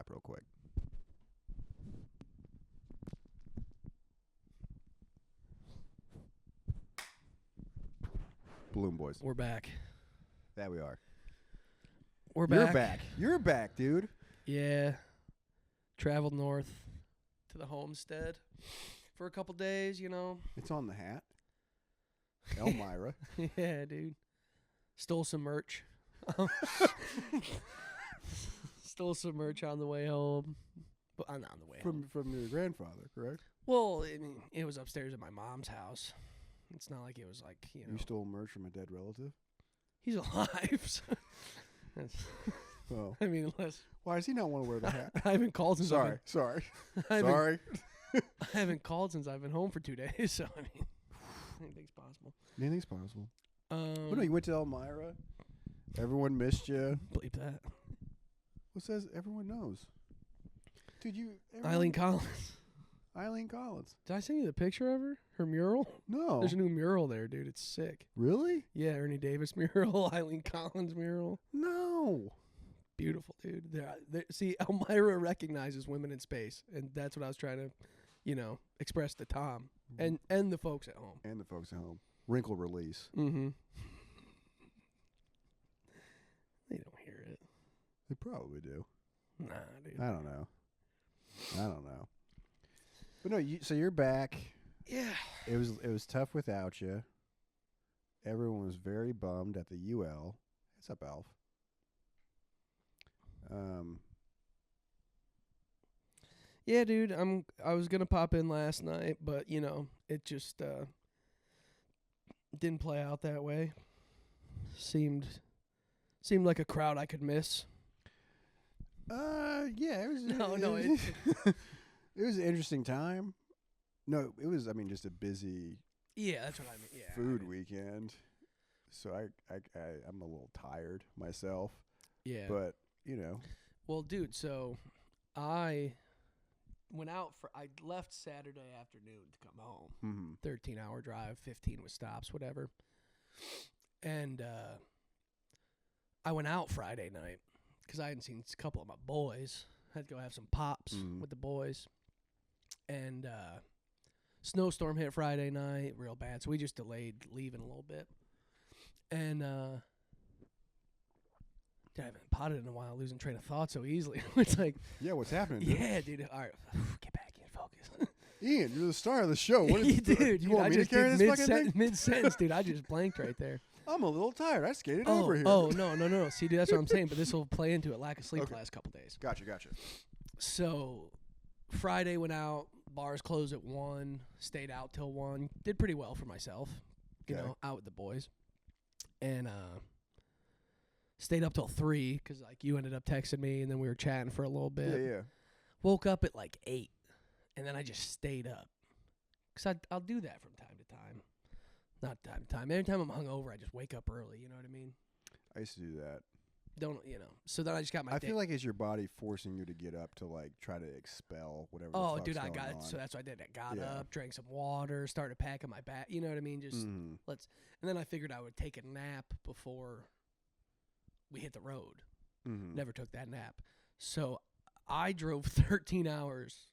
Real quick. Balloon Boys. We're back. There we are. We're You're back. back. You're back, dude. Yeah. Traveled north to the homestead for a couple days, you know. It's on the hat. MIRA. Yeah, dude. Stole some merch. Stole some merch on the way home. But on the way home. From your grandfather, correct? Well, I mean, it was upstairs at my mom's house. It's not like it was like, you know. You stole merch from a dead relative? He's alive. So Oh. I mean, unless. Why does he not want to wear the hat? I haven't called since. Sorry. I haven't called since I've been home for 2 days, so I mean, anything's possible. Anything's possible. But no, you went to Elmira. Everyone missed you. Bleep that. What says everyone knows? Dude, Eileen Collins. Eileen Collins. Did I send you the picture of her? Her mural? No. There's a new mural there, dude. It's sick. Really? Yeah, Ernie Davis mural, Eileen Collins mural. No. Beautiful, dude. See, Elmira recognizes women in space, and that's what I was trying to, you know, express to Tom and the folks at home. And the folks at home. Wrinkle release. Mm-hmm. They don't hear it. They probably do. Nah, dude. I don't know. But no, so you're back. Yeah. It was tough without you. Everyone was very bummed at the UL. What's up, Alf? Yeah, dude. I was gonna pop in last night, but you know, it just didn't play out that way. Seemed like a crowd I could miss. Yeah, it was. No, it was an interesting time. No, it was. I mean, just a busy. Yeah, that's what I mean. Yeah, food weekend. So I'm a little tired myself. Yeah. But you know. Well, dude. So I left Saturday afternoon to come home. Mm-hmm. 13-hour drive, 15 with stops, whatever. And I went out Friday night because I hadn't seen a couple of my boys. I had to go have some pops with the boys. And snowstorm hit Friday night real bad, so we just delayed leaving a little bit. And I haven't potted in a while, losing train of thought so easily. It's like, yeah, what's happening, dude? Yeah, dude. All right, get back in focus. Ian, you're the star of the show. What is dude, you want me to carry this fucking thing? Mid-sentence, dude. I just blanked right there. I'm a little tired. I skated over here. Oh, no. See, dude, that's what I'm saying. But this will play into it. Lack of sleep the last couple days. Gotcha. So Friday went out. Bars closed at 1. Stayed out till 1. Did pretty well for myself. You know, out with the boys. And stayed up till 3 because, like, you ended up texting me, and then we were chatting for a little bit. Yeah. Woke up at, like, 8, and then I just stayed up. Because I'll do that from time to time. Not time to time. Every time I'm hungover, I just wake up early. You know what I mean? I used to do that. So then I just got my. I feel like it's your body forcing you to get up to like try to expel whatever. Oh, the fuck's dude, I going got on. it. So that's what I did. I got up, drank some water, started packing my bag. You know what I mean? Just and then I figured I would take a nap before we hit the road. Mm-hmm. Never took that nap. So I drove 13 hours,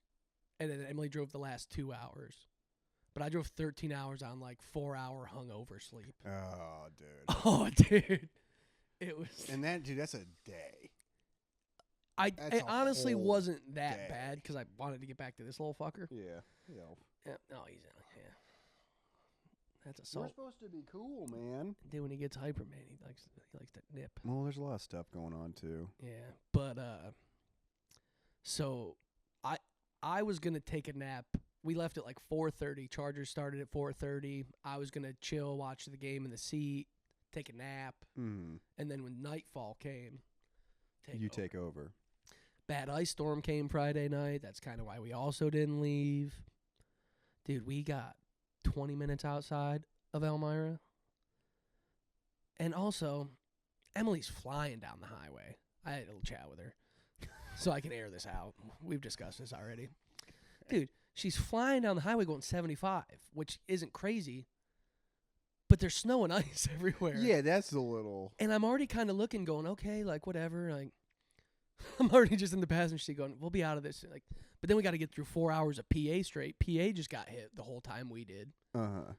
and then Emily drove the last 2 hours. But I drove 13 hours on like 4-hour hungover sleep. Oh, dude. Oh, dude. It was. And that's a day. It honestly wasn't that day. bad because I wanted to get back to this little fucker. Yeah. No, he's yeah. That's a We're supposed to be cool, man. Dude, when he gets hyper, man, he likes to nip. Well, there's a lot of stuff going on too. Yeah, but so I was gonna take a nap. We left at like 4:30. Chargers started at 4:30. I was gonna chill, watch the game in the seat, take a nap, and then when nightfall came, take over. Bad ice storm came Friday night. That's kind of why we also didn't leave. Dude, we got 20 minutes outside of Elmira. And also, Emily's flying down the highway. I had a little chat with her. so I can air this out. We've discussed this already. Dude, she's flying down the highway going 75, which isn't crazy, but there's snow and ice everywhere. Yeah, that's a little. And I'm already kind of looking, going, okay, like, whatever. Like, I'm already just in the passenger seat going, we'll be out of this. Like, but then we got to get through 4 hours of PA straight. PA just got hit the whole time we did.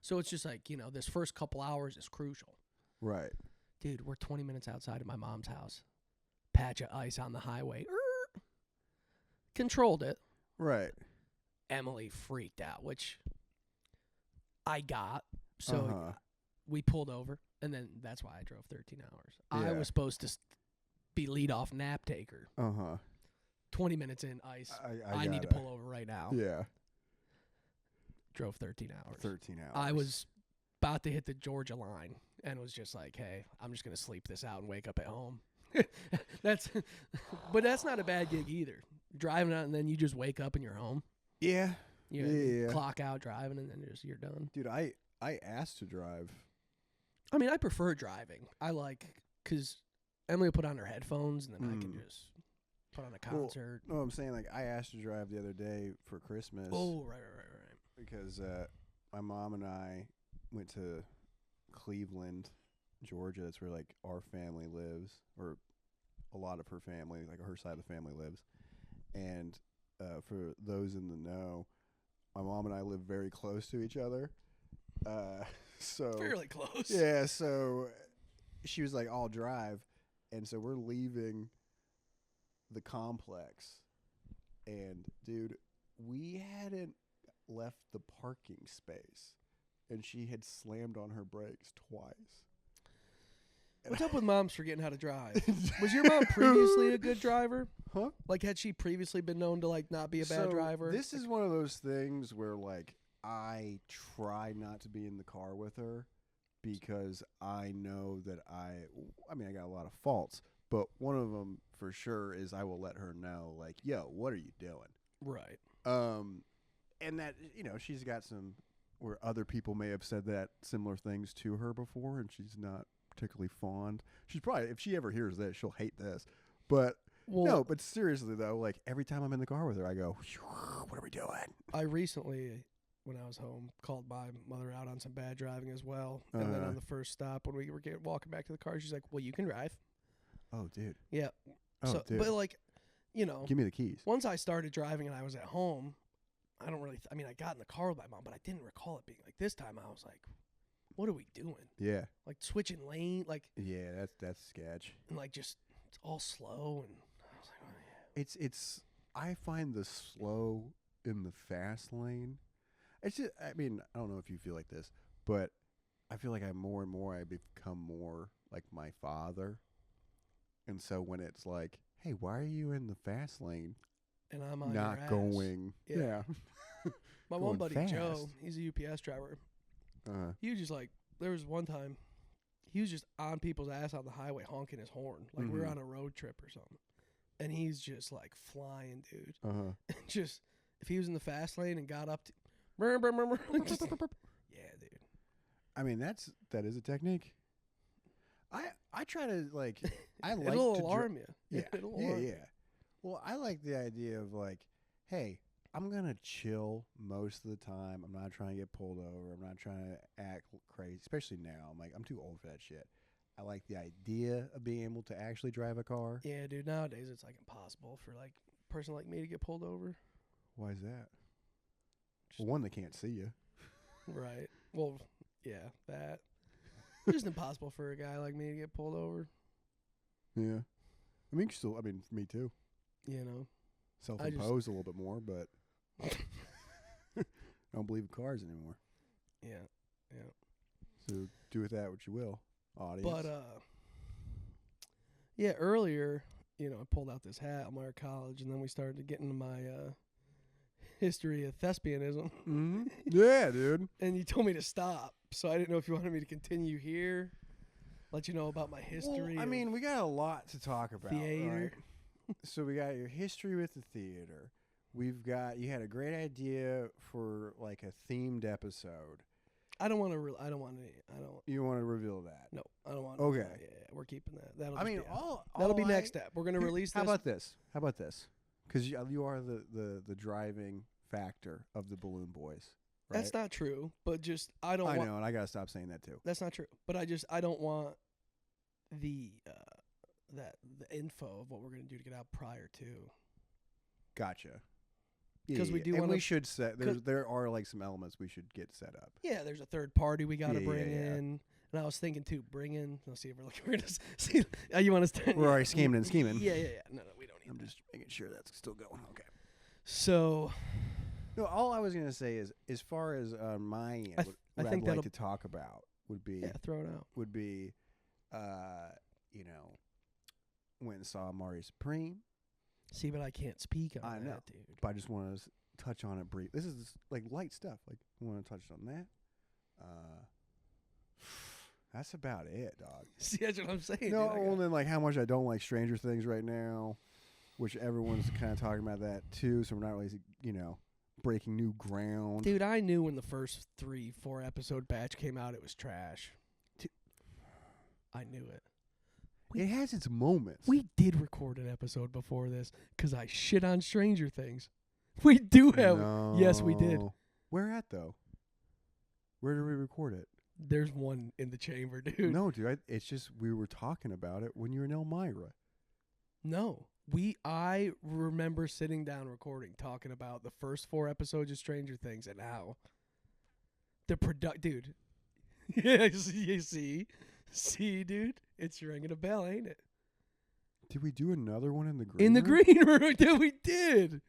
So it's just like, this first couple hours is crucial. Right. Dude, we're 20 minutes outside of my mom's house. Patch of ice on the highway. Controlled it. Right. Emily freaked out, which I got. So we pulled over, and then that's why I drove 13 hours. Yeah. I was supposed to be lead-off nap taker. 20 minutes in, ice. I need to pull over right now. Yeah. Drove 13 hours. 13 hours. I was about to hit the Georgia line and was just like, hey, I'm just going to sleep this out and wake up at home. But that's not a bad gig either. Driving out and then you just wake up and you're home. Yeah. You clock out driving and then you're done. Dude, I asked to drive. I mean, I prefer driving. I like, because Emily will put on her headphones and then I can just put on a concert. Well, no, I'm saying, like, I asked to drive the other day for Christmas. Oh, right. Because my mom and I went to Cleveland, Georgia. That's where, like, our family lives, or a lot of her family, like her side of the family lives. And for those in the know, my mom and I live very close to each other. So fairly close. Yeah, so she was like, I'll drive. And so we're leaving the complex. And, dude, we hadn't left the parking space. And she had slammed on her brakes twice. What's up with moms forgetting how to drive? Was your mom previously a good driver? Huh? Like, had she previously been known to, like, not be a bad driver? This is one of those things where, like, I try not to be in the car with her because I know that I mean, I got a lot of faults, but one of them for sure is I will let her know, like, yo, what are you doing? Right. And that, she's got some where other people may have said that similar things to her before, and she's not particularly fond. She's probably, if she ever hears this, she'll hate this. But no, but seriously though, like every time I'm in the car with her, I go, what are we doing? I recently, when I was home, called my mother out on some bad driving as well. And then on the first stop, when we were walking back to the car, she's like, well, you can drive. Oh, dude. Yeah. Oh, so, dude. But like, give me the keys. Once I started driving and I was at home, I don't really, I got in the car with my mom, but I didn't recall it being like this time. I was like, what are we doing? Yeah. Like switching lane, like. Yeah, that's sketch. And like just, it's all slow. And I was like, oh yeah. It's, I find the slow in the fast lane. It's just, I don't know if you feel like this, but I feel like I become more like my father. And so when it's like, hey, why are you in the fast lane? And I'm on not your ass. Going. Yeah. My one buddy, fast. Joe, he's a UPS driver. He was just like, there was one time, he was just on people's ass on the highway honking his horn. Like we were on a road trip or something. And he's just like flying, dude. And just, if he was in the fast lane and got up to, yeah, dude. I mean, that is a technique. I try to like, I like it'll to alarm you. Yeah. It'll alarm you. Well, I like the idea of like, hey, I'm going to chill most of the time. I'm not trying to get pulled over. I'm not trying to act crazy, especially now. I'm like, I'm too old for that shit. I like the idea of being able to actually drive a car. Yeah, dude, nowadays it's like impossible for like a person like me to get pulled over. Why is that? Well, one, they can't see you. Right. Well, yeah, that. Just impossible for a guy like me to get pulled over. Yeah. I mean, me too. Self-imposed a little bit more, but I don't believe in cars anymore. Yeah. So do with that what you will, audience. But, yeah, earlier, I pulled out this hat at Mira College, and then we started to get into my history of thespianism. Mm-hmm. Yeah, dude. And you told me to stop, so I didn't know if you wanted me to continue here, let you know about my history. Well, we got a lot to talk about. Theater. Right? So we got your history with the theater. You had a great idea for like a themed episode. You want to reveal that? No, I don't want. Okay. Yeah, we're keeping that. That'll be next next step. We're gonna release this. How about this? Because you are the driving factor of the Balloon Boys. Right? That's not true, but just I know, and I gotta stop saying that too. That's not true, but I don't want the info of what we're gonna do to get out prior to. Gotcha. Because we do and want we should set there are like some elements we should get set up. Yeah, there's a third party we got to bring in. And I was thinking too, let's see if we're going to see. You want to? We're already scheming and scheming. Yeah. No, we don't need. I'm just making sure that's still going. Okay. So. No, all I was gonna say is, as far as my end, what I'd like to talk about would be throw it out. Would be, when saw Mari Supreme. See, but I can't speak on that, know, dude. But I just want to touch on it brief. This is like light stuff. Like, I want to touch on that. That's about it, dog. See, that's what I'm saying. No, and then like how much I don't like Stranger Things right now, which everyone's kind of talking about that too. So we're not really, breaking new ground. Dude, I knew when the first 3-4 episode batch came out, it was trash. I knew it. It has its moments. We did record an episode before this because I shit on Stranger Things. We do have. No. Yes, we did. Where at, though? Where did we record it? There's one in the chamber, dude. No, dude. It's just we were talking about it when you were in Elmira. No. I remember sitting down recording, talking about the first 4 episodes of Stranger Things and how the dude. Yeah, you see? See, dude? It's ringing a bell, ain't it? Did we do another one in the green room? In the green room, dude, we did.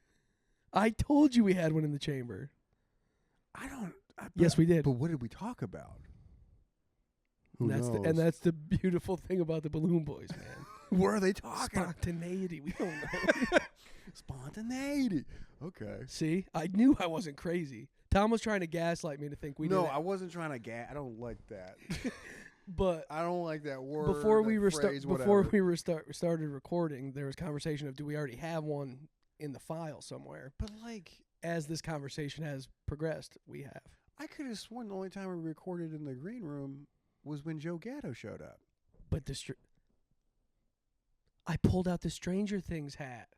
I told you we had one in the chamber. Yes, we did. But what did we talk about? Who knows? And that's the beautiful thing about the Balloon Boys, man. What are they talking about? Spontaneity. We don't know. Spontaneity. Okay. See? I knew I wasn't crazy. Tom was trying to gaslight me to think we did. No, I wasn't trying to I don't like that. But I don't like that word. Before we started recording, there was conversation of, do we already have one in the file somewhere? But like, as this conversation has progressed, we have. I could have sworn the only time we recorded in the green room was when Joe Gatto showed up. But I pulled out the Stranger Things hat.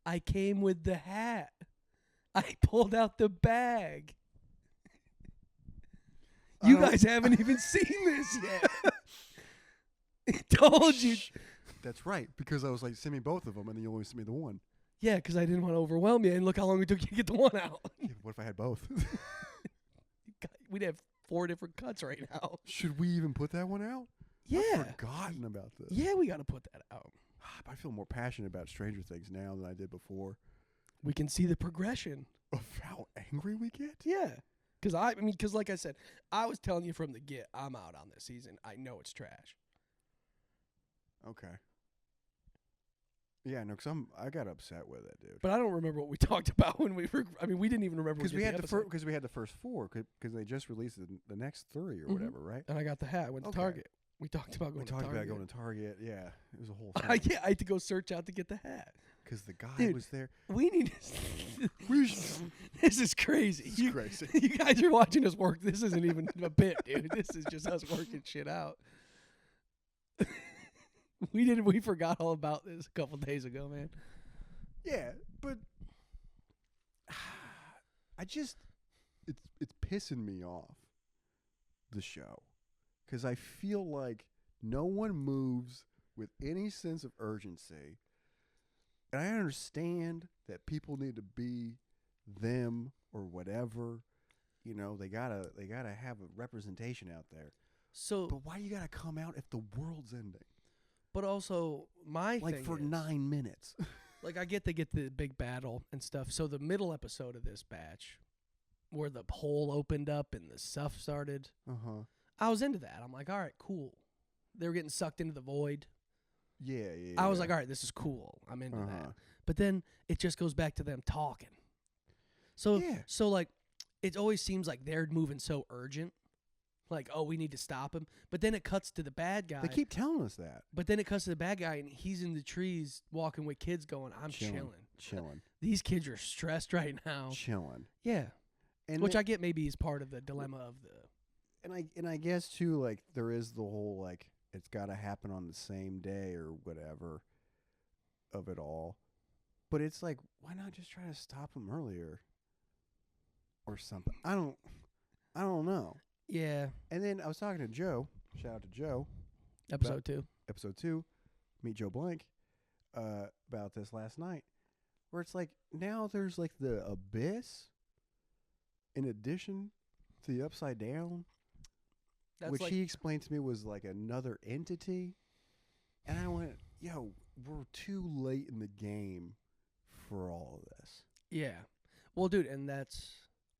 I came with the hat. I pulled out the bag. You guys haven't even seen this yet. I told you. That's right, because I was like, send me both of them, and then you only sent me the one. Yeah, because I didn't want to overwhelm you, and look how long it took you to get the one out. Yeah, what if I had both? We'd have 4 different cuts right now. Should we even put that one out? Yeah. I've forgotten about this. Yeah, we got to put that out. I feel more passionate about Stranger Things now than I did before. We can see the progression of how angry we get. Yeah. Because like I said, I was telling you from the get, I'm out on this season. I know it's trash. Okay. Yeah, no, because I got upset with it, dude. But I don't remember what we talked about when we were. we didn't even remember because we had the first 4 because they just released the next 3 or whatever, right? And I got the hat. I went to Target. We talked about going to Target. We talked about going to Target. Yeah, it was a whole thing. Yeah, I had to go search out to get the hat. Because the guy was there. We need to. This is crazy. This is crazy. You guys are watching us work. This isn't even a bit, dude. This is just us working shit out. We forgot all about this a couple days ago, man. Yeah, but it's pissing me off, the show, because I feel like no one moves with any sense of urgency. And I understand that people need to be them or whatever, they gotta have a representation out there. So, but why you gotta come out if the world's ending? But also, my thing for is, 9 minutes. Like, I get they get the big battle and stuff. So the middle episode of this batch, where the hole opened up and the stuff started, I was into that. I'm like, all right, cool. They were getting sucked into the void. Yeah. I was like, all right, this is cool. I'm into that. But then it just goes back to them talking. So like, it always seems like they're moving so urgent. Like, oh, we need to stop him. But then it cuts to the bad guy. They keep telling us that. But then it cuts to the bad guy, and he's in the trees walking with kids going, I'm chilling. These kids are stressed right now. Chilling. Yeah. Which I get maybe is part of the dilemma of the... And I guess, too, like, there is the whole, like, it's got to happen on the same day or whatever of it all. But it's like, why not just try to stop him earlier or something? I don't know. Yeah. And then I was talking to Joe. Shout out to Joe. Episode 2. Episode 2. Meet Joe Blank. About this last night. Where it's like, now there's like the abyss in addition to the upside down. That's which like, he explained to me was like another entity. And I went, yo, we're too late in the game for all of this. yeah. Well, dude, and that's,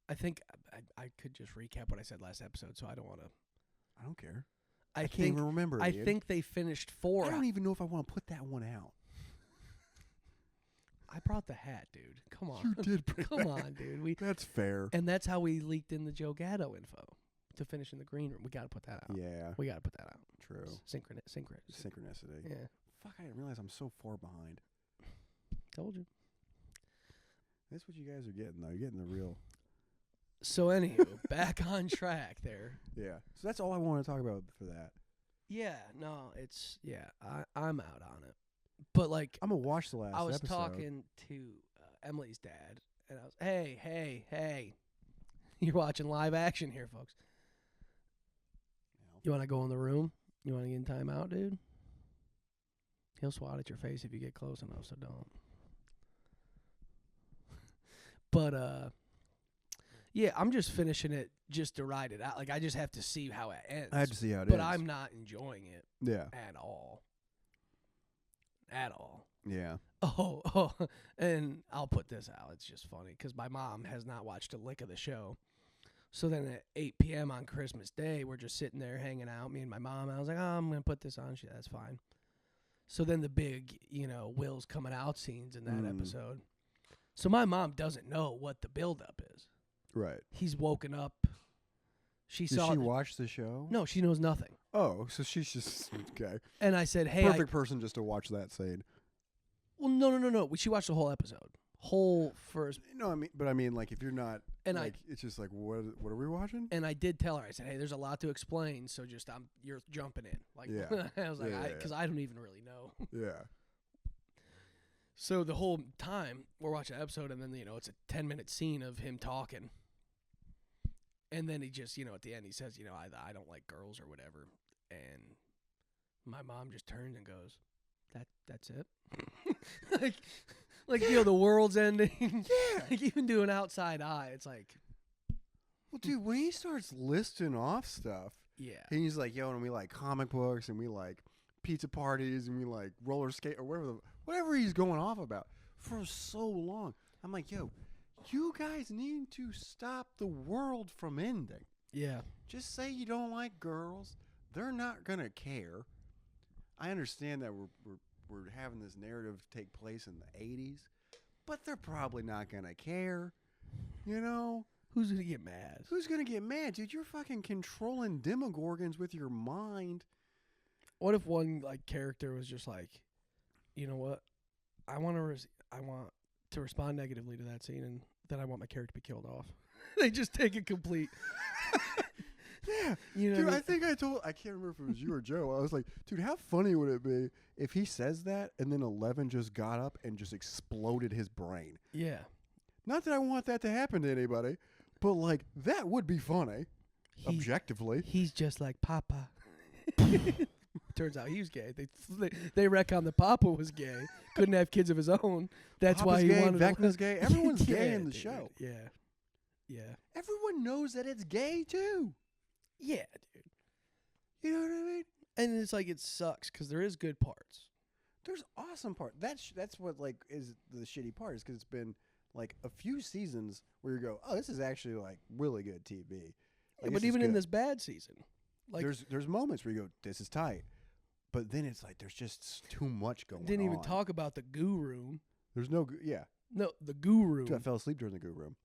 I think I could just recap what I said last episode, so I don't want to. I don't care. I can't even remember. I think they finished 4. I don't even know if I want to put that one out. I brought the hat, dude. Come on. You did bring Come on, dude. That's fair. And that's how we leaked in the Joe Gatto info to finish in the green room. We got to put that out. Yeah. We got to put that out. True. Synchronicity. Yeah. Fuck, I didn't realize I'm so far behind. Told you. That's what you guys are getting, though. You're getting the real. So, anywho, back on track there. Yeah. So that's all I want to talk about for that. Yeah. No, it's, yeah, I'm out on it. But, like, I'm going to watch the last I was episode. talking to Emily's dad, and I was, hey. You're watching live action here, folks. You want to go in the room? You want to get in timeout, dude? He'll swat at your face if you get close enough, so don't. But, yeah, I'm just finishing it just to ride it out. Like, I just have to see how it ends. I have to see how it But ends. I'm not enjoying it Yeah. at all. At all. Yeah. Oh, and I'll put this out. It's just funny because my mom has not watched a lick of the show. So then at 8 p.m. on Christmas Day, we're just sitting there hanging out, me and my mom. And I was like, I'm going to put this on. That's fine. So then the big, Will's coming out scenes in that episode. So my mom doesn't know what the buildup is. Right. He's woken up. Did she watch the show? No, she knows nothing. Oh, so she's just, okay. And I said, hey. Perfect person just to watch that scene. Well, no. She watched the whole episode. Whole first. No, I mean, like, if you're not, and it's just like, what are we watching? And I did tell her, I said, hey, there's a lot to explain, so just, you're jumping in. Like, yeah. I was like, because I don't even really know. Yeah. So the whole time, we're watching the episode, and then, it's a 10-minute scene of him talking. And then he just, at the end, he says, I don't like girls or whatever. And my mom just turns and goes, that's it? like, the world's ending. Yeah. Like, even doing outside eye, it's like. Well, dude, when he starts listing off stuff. Yeah. And he's like, yo, and we like comic books, and we like pizza parties, and we like roller skate, or whatever he's going off about for so long. I'm like, yo, you guys need to stop the world from ending. Yeah. Just say you don't like girls. They're not going to care. I understand that we're having this narrative take place in the 80s, but they're probably not going to care. Who's going to get mad? Who's going to get mad, dude? You're fucking controlling demogorgons with your mind. What if one character was just like, you know what? I want to respond negatively to that scene, and then I want my character to be killed off. They just take a complete. Yeah. Dude, I think I can't remember if it was you or Joe. I was like, dude, how funny would it be if he says that and then 11 just got up and just exploded his brain? Yeah. Not that I want that to happen to anybody, but that would be funny. Objectively. He's just like Papa. Turns out he was gay. They retcon the Papa was gay. Couldn't have kids of his own. That's Papa's why he gay, wanted Vecna's gay. Everyone's yeah, gay in the dude. show. Yeah. Yeah. Everyone knows that it's gay too. Yeah, dude. You know what I mean? And it's like it sucks because there is good parts. There's awesome part. That's what is the shitty part is because it's been a few seasons where you go, oh, this is actually really good TV. But even in this bad season, there's moments where you go, this is tight. But then it's there's just too much going on. Didn't even talk about the goo room. There's no, yeah. No, the goo room. Dude, I fell asleep during the goo room.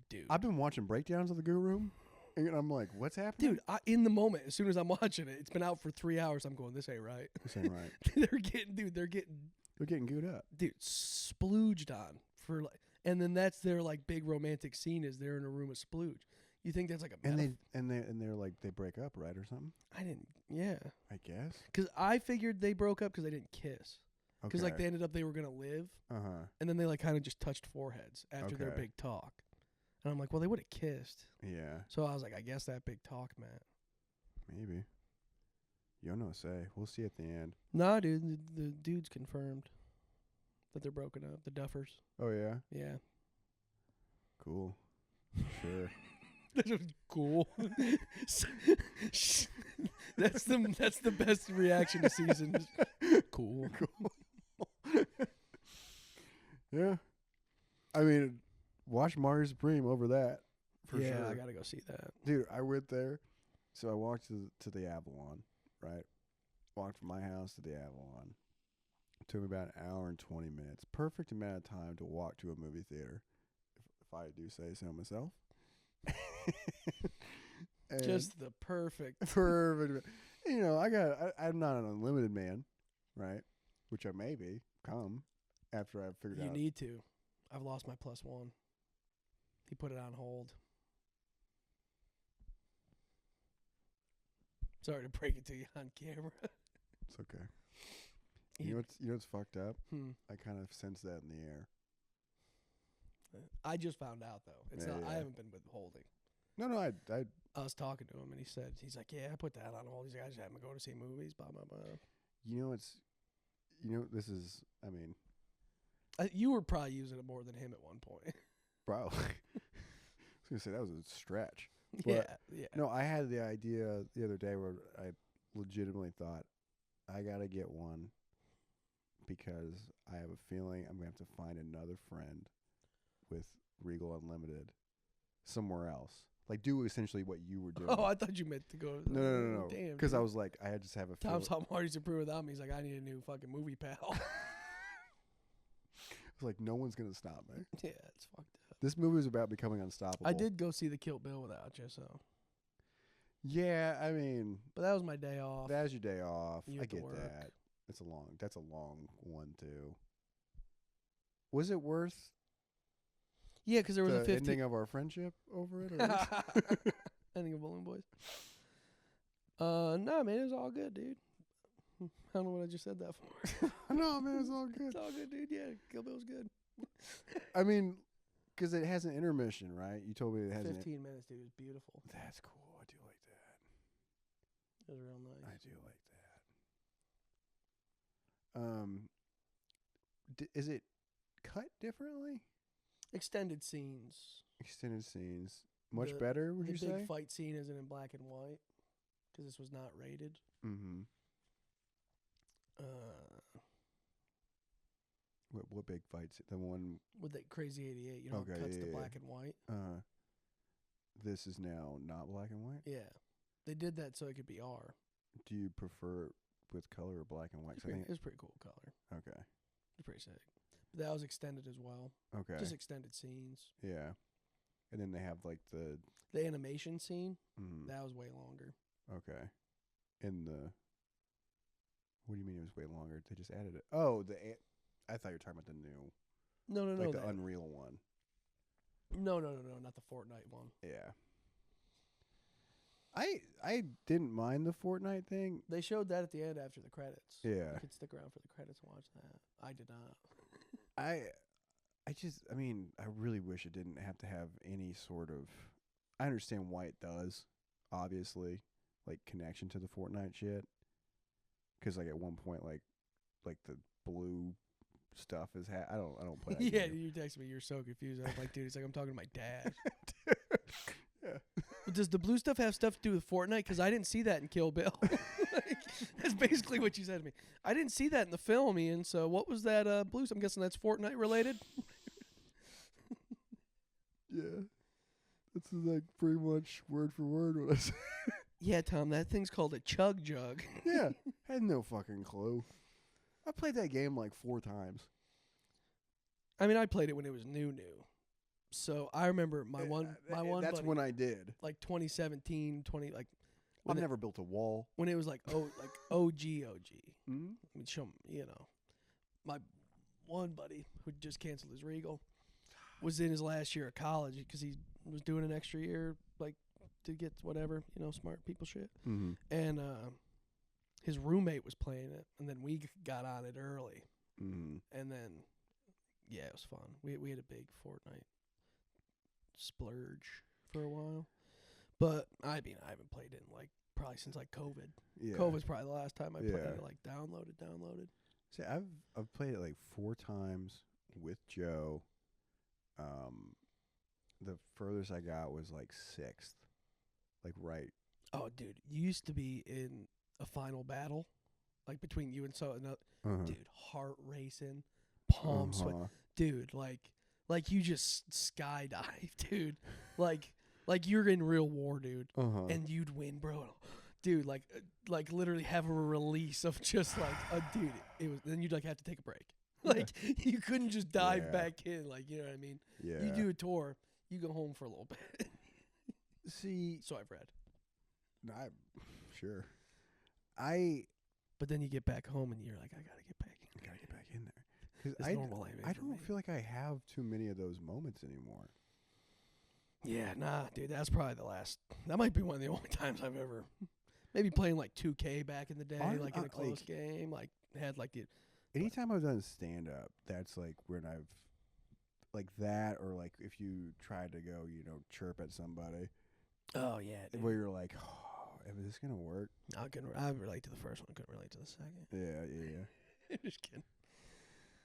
Dude. I've been watching breakdowns of the goo room, and I'm like, what's happening? Dude, in the moment, as soon as I'm watching it, it's been out for 3 hours, I'm going, this ain't right. This ain't right. They're getting gooed up. Dude, splooged on for and then that's their big romantic scene is they're in a room with splooge. You think that's a they're they break up, right, or something? I didn't. Yeah. I guess. Because I figured they broke up because they didn't kiss. Because like they ended up they were gonna live, and then they like kind of just touched foreheads after their big talk, and I'm like, well, they would have kissed. Yeah. So I was like, I guess that big talk meant. Maybe. You don't know what to say. We'll see at the end. Nah, dude, the dude's confirmed that they're broken up. The Duffers. Oh yeah. Yeah. Cool. Sure. That was cool. That's the best reaction to season. Cool. Cool. Yeah. I mean, watch Mario Supreme over that. For sure. Yeah, I gotta go see that. Dude, I went there. So I walked to the Avalon, right? Walked from my house to the Avalon. It took me about an hour and 20 minutes. Perfect amount of time to walk to a movie theater, if I do say so myself. Just the perfect. Perfect. You know, I'm not an unlimited man, right? Which I may become after I've figured out. You need to. I've lost my +1. He put it on hold. Sorry to break it to you on camera. It's okay. You know what's fucked up? I kind of sense that in the air. I just found out though. It's not. I haven't been withholding. No, I was talking to him and he's like, yeah, I put that on hold. He's like, I just haven't been going to see movies. Blah blah blah. This is. I mean, you were probably using it more than him at one point. Probably. I was gonna say that was a stretch. But yeah. No, I had the idea the other day where I legitimately thought I gotta get one because I have a feeling I'm gonna have to find another friend with Regal Unlimited somewhere else. Like do essentially what you were doing. Oh, I thought you meant to go. No. Damn. Because I was like, I had just have a feeling. Tom saw Marty Supreme without me. He's like, I need a new fucking movie pal. I was like, no one's gonna stop me. Yeah, it's fucked up. This movie is about becoming unstoppable. I did go see the Kill Bill without you, so. Yeah, I mean. But that was my day off. That was your day off. You I get that. That's a long one too. Was it worth? Yeah, because there was a 15 ending of our friendship over it. Ending of Balloon Boys. No, man, it was all good, dude. I don't know what I just said that for. No, man, it's all good. It's all good, dude. Yeah, Kill Bill was good. I mean, because it has an intermission, right? You told me it has 15 minutes, dude. It was beautiful. That's cool. I do like that. It was real nice. I do like that. Is it cut differently? Extended scenes. Much better, would you say? The big fight scene isn't in black and white because this was not rated. Mm-hmm. What big fights? The one with that Crazy 88, it cuts to black and white. This is now not black and white? Yeah. They did that so it could be R. Do you prefer it with color or black and white? It was pretty cool color. Okay. It was pretty sick. But that was extended as well. Okay. Just extended scenes. Yeah. And then they have like the animation scene. That was way longer. Okay. And what do you mean it was way longer? They just added it. Oh, I thought you were talking about the new. No. Like the Unreal one. No, not the Fortnite one. Yeah. I didn't mind the Fortnite thing. They showed that at the end after the credits. Yeah. You could stick around for the credits and watch that. I did not. I mean, I really wish it didn't have to have any sort of. I understand why it does, obviously, like connection to the Fortnite shit. Because like at one point, like the blue stuff is. I don't play. That Yeah, game. you texted me. You're so confused. I was like, dude, it's like I'm talking to my dad. Yeah. But does the blue stuff have stuff to do with Fortnite? Because I didn't see that in Kill Bill. That's basically what you said to me. I didn't see that in the film, Ian. So what was that blue stuff? I'm guessing that's Fortnite related. Yeah. That's like pretty much word for word what I said. Yeah, Tom, that thing's called a chug jug. Yeah. Had no fucking clue. I played that game like 4 times. I mean, I played it when it was new. So I remember my one That's buddy, when I did. like 2017, I've never built a wall. when it was like OG. Mm-hmm. I mean, show 'em, my one buddy who just canceled his Regal was in his last year of college because he was doing an extra year, like to get whatever, smart people shit. Mm-hmm. And his roommate was playing it, and then we got on it early. And then, yeah, it was fun. We had a big Fortnite splurge for a while. But, I mean, I haven't played it in, like, probably since, like, COVID. Yeah. COVID's probably the last time I played it, like, downloaded. See, I've played it, like, 4 times with Joe. The furthest I got was, like, 6th. Like, right. Oh, dude, you used to be in a final battle, like, between you and dude, heart racing, palm sweat. Dude, like you just skydive, dude. Like you're in real war, dude. And you'd win, bro. Dude, like literally have a release of just like dude. It was then you'd like have to take a break. Like you couldn't just dive back in. Like you know what I mean? Yeah. You do a tour, you go home for a little bit. See, so I've read. Sure. But then you get back home and you're like, I gotta get back in there. Because I don't feel like I have too many of those moments anymore. Yeah, nah, dude, that's probably the last. That might be one of the only times I've ever maybe playing like 2K back in the day, like in a close game, like had like the. Anytime I've done stand up, that's like when I've like that, or like if you tried to go, chirp at somebody. Oh yeah, dude. Where you're like, oh, is this gonna work? I relate to the first one. I couldn't relate to the second. Yeah. Just kidding.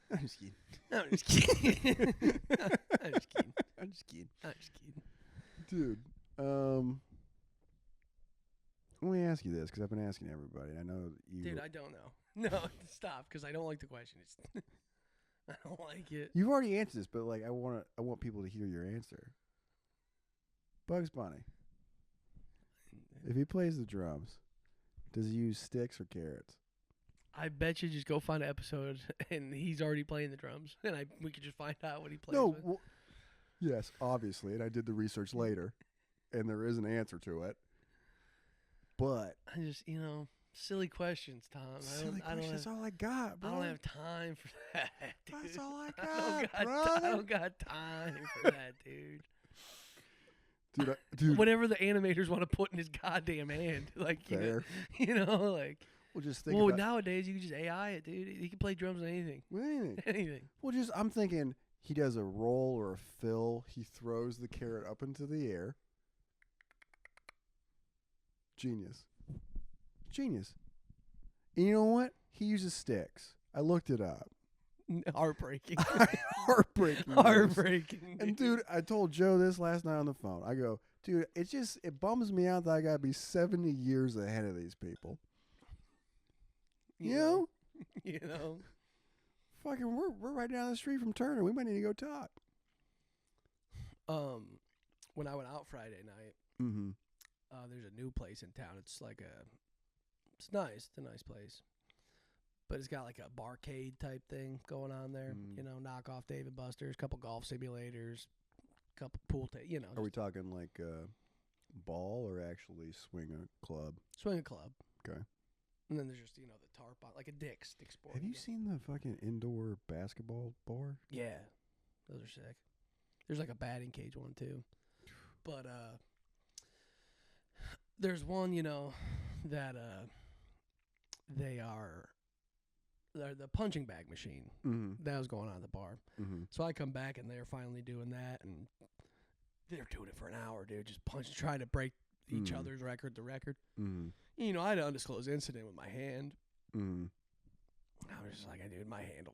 I'm just kidding. I'm just kidding. I'm just kidding. Dude, let me ask you this, because I've been asking everybody. I know you. Dude, I don't know. No, stop, because I don't like the question. I don't like it. You've already answered this, but like I want people to hear your answer. Bugs Bunny. If he plays the drums, does he use sticks or carrots? I bet you just go find an episode and he's already playing the drums, and we could just find out what he plays. No, with. well, yes, obviously, and I did the research later, and there is an answer to it. But I just, silly questions, Tom. That's all I got, bro. I don't have time for that, dude. That's all I got, I don't got time for that, dude. Dude, whatever the animators want to put in his goddamn hand, like fair. Like. Well, just think. Well, nowadays you can just AI it, dude. He can play drums on anything. Anything. Well, I'm thinking he does a roll or a fill. He throws the carrot up into the air. Genius. And you know what? He uses sticks. I looked it up. Heartbreaking. Heartbreaking. And dude, I told Joe this last night on the phone. I go, dude, it bums me out that I gotta be 70 years ahead of these people. You know? Fucking, we're right down the street from Turner. We might need to go talk. When I went out Friday night, there's a new place in town. It's like it's nice. It's a nice place. But it's got like a barcade type thing going on there. Knockoff Dave & Buster's, couple golf simulators, couple pool Are we talking like ball or actually swing a club? Swing a club. Okay. And then there's just, the tarp on, like a Dick's sport. Have you seen the fucking indoor basketball bar? Yeah. Those are sick. There's like a batting cage one too. But there's one, that they're the punching bag machine that was going on at the bar. So I come back and they're finally doing that, and they're doing it for an hour, dude. Just trying to break each other's record. I had an undisclosed incident with my hand. I was just like, dude, my hand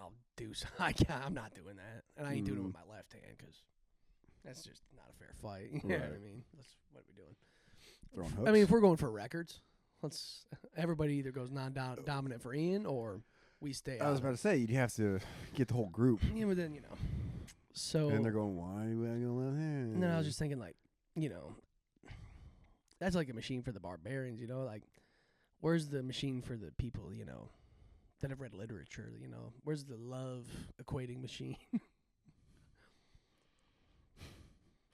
I'll do so. I'm not doing that. And I ain't doing it with my left hand because that's just not a fair fight. You know what I mean? What are we doing? Throwing hooks? I mean, if we're going for records, everybody either goes non-dominant for Ian or we stay out. I was about to say, you'd have to get the whole group. Yeah, but then, so. And they're going, why are you going to let him? And then I was just thinking, like, that's like a machine for the barbarians, like, where's the machine for the people, that have read literature, where's the love equating machine?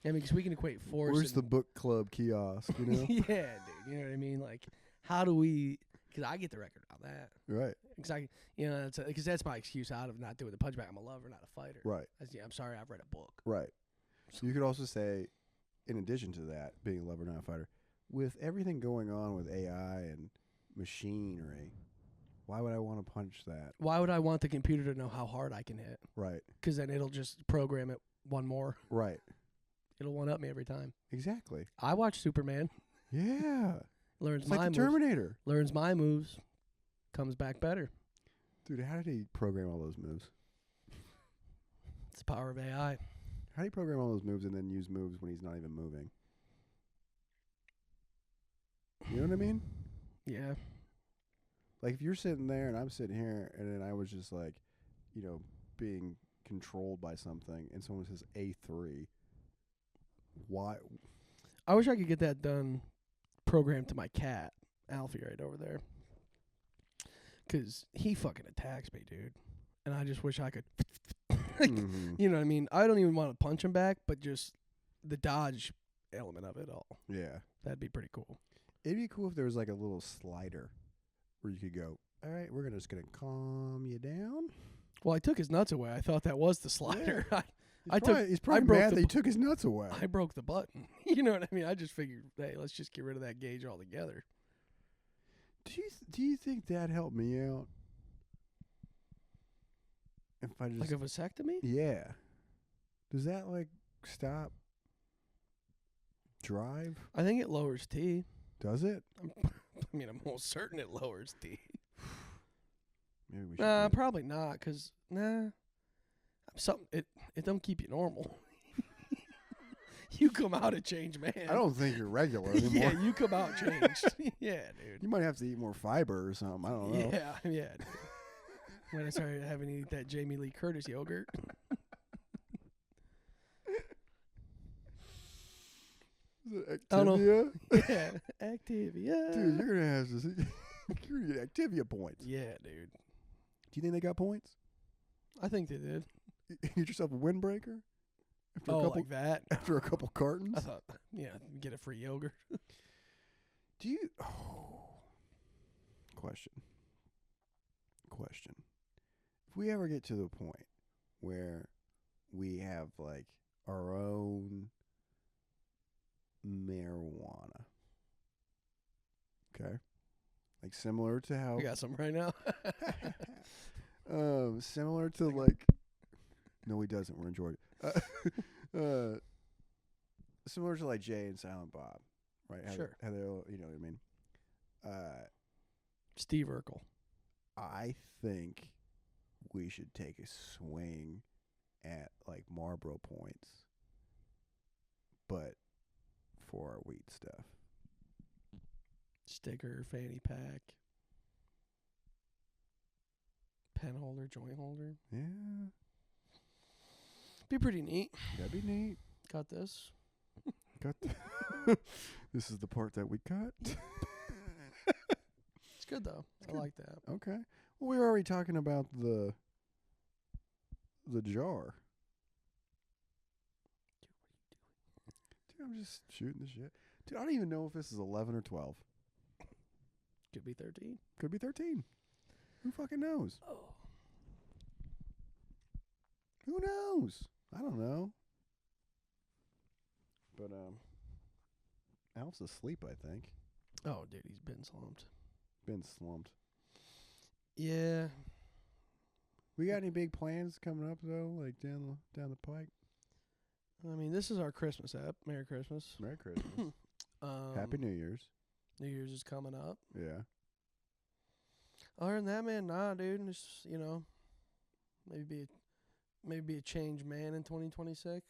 I mean, because we can equate force. Where's the book club kiosk, Yeah, dude, you know what I mean? Like, how do we, because I get the record on that. Right. Exactly. Because that's my excuse out of not doing the punchback. I'm a lover, not a fighter. Right. I'm sorry, I've read a book. Right. So you could also say, in addition to that, being a lover, not a fighter, with everything going on with AI and machinery, Why would I want to punch that? Why would I want the computer to know how hard I can hit? Right. Because then it'll just program it one more. Right. It'll one-up me every time. Exactly. I watch Superman. Yeah. Learns It's my like the moves. Terminator. Learns my moves. Comes back better. Dude, how did he program all those moves? It's the power of AI. How do you program all those moves and then use moves when he's not even moving? You know what I mean? Yeah. Like, if you're sitting there and I'm sitting here and then I was just like, being controlled by something and someone says A3, why? I wish I could get that done, programmed to my cat, Alfie, right over there. Because he fucking attacks me, dude. And I just wish I could. You know what I mean? I don't even want to punch him back, but just the dodge element of it all. Yeah. That'd be pretty cool. It'd be cool if there was like a little slider where you could go, all right, we're just going to calm you down. Well, I took his nuts away. I thought that was the slider. Yeah. He's I probably broke mad the that he took his nuts away. I broke the button. You know what I mean? I just figured, hey, let's just get rid of that gauge altogether. Do you think that helped me out? If I just Like a vasectomy? Yeah. Does that like stop drive? I think it lowers T. Does it? I mean, I'm almost certain it lowers T. Maybe we should. Probably not, because, it don't keep you normal. You come out a changed man. I don't think you're regular anymore. Yeah, you come out changed. Yeah, dude. You might have to eat more fiber or something. I don't know. Yeah, dude. When I started having to eat that Jamie Lee Curtis yogurt. Is it I don't know. Activia? Yeah, Activia. Dude, you're gonna have to. You're gonna get Activia points. Yeah, dude. Do you think they got points? I think they did. You get yourself a windbreaker after Like that? after a couple cartons. I thought, get a free yogurt. Do you? Question. If we ever get to the point where we have like our own marijuana, okay, like similar to how We got some right now. similar to like, no, he doesn't. We're in Georgia. Similar to like Jay and Silent Bob, right? Sure. How they all, you know what I mean? Steve Urkel. I think we should take a swing at like Marlboro points, but for our weed stuff. Sticker, fanny pack, pen holder, joint holder. Yeah. Be pretty neat. That'd be neat. Got this. Cut. This is the part that we cut. It's good though. I like that. Okay. Well, we were already talking about the jar. Dude, I'm just shooting the shit. Dude, I don't even know if this is 11 or 12. Could be 13. Could be 13. Who fucking knows? Oh. Who knows? I don't know. But Alf's asleep, I think. Oh, dude, he's been slumped. Been slumped. Yeah. We got any big plans coming up though, like down the pike? I mean, this is our Christmas app. Merry Christmas. Merry Christmas. Happy New Year's. New Year's is coming up. Yeah. Other than that, man, nah, dude. Just, maybe be a changed man in 2026.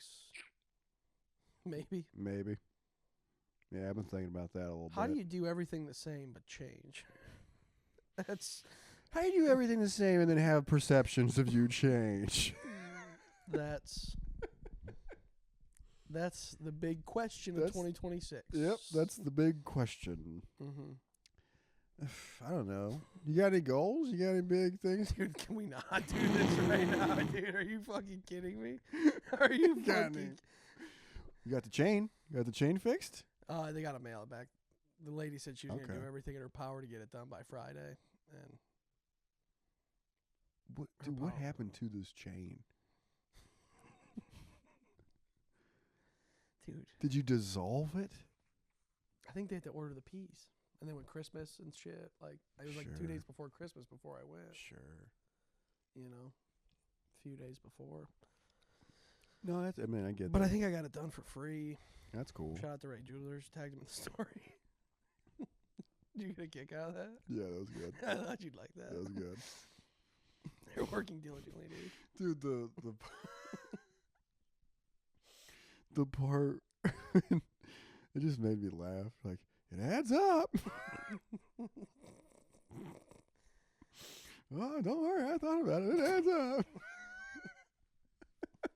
Maybe. Maybe. Yeah, I've been thinking about that a little bit. How do you do everything the same but change? How do you do everything the same and then have perceptions of you change? That's the big question of 2026. Yep, that's the big question. Mm-hmm. I don't know. You got any goals? You got any big things? Dude, can we not do this right now, dude? Are you fucking kidding me? Are you fucking... You got the chain? You got the chain fixed? They got to mail it back. The lady said she was going to Okay. do everything in her power to get it done by Friday. And what happened to this chain? Dude. Did you dissolve it? I think they had to order the piece. And then with Christmas and shit, like it was like 2 days before Christmas before I went. Sure. You know, a few days before. No, I mean, I get But that. I think I got it done for free. That's cool. Shout out to Ray Jewelers. Tagged him in the story. Did you get a kick out of that? Yeah, that was good. I thought you'd like that. That was good. They're working diligently, dude. Dude, the part, it just made me laugh. Like, it adds up. Oh, don't worry. I thought about it. It adds up.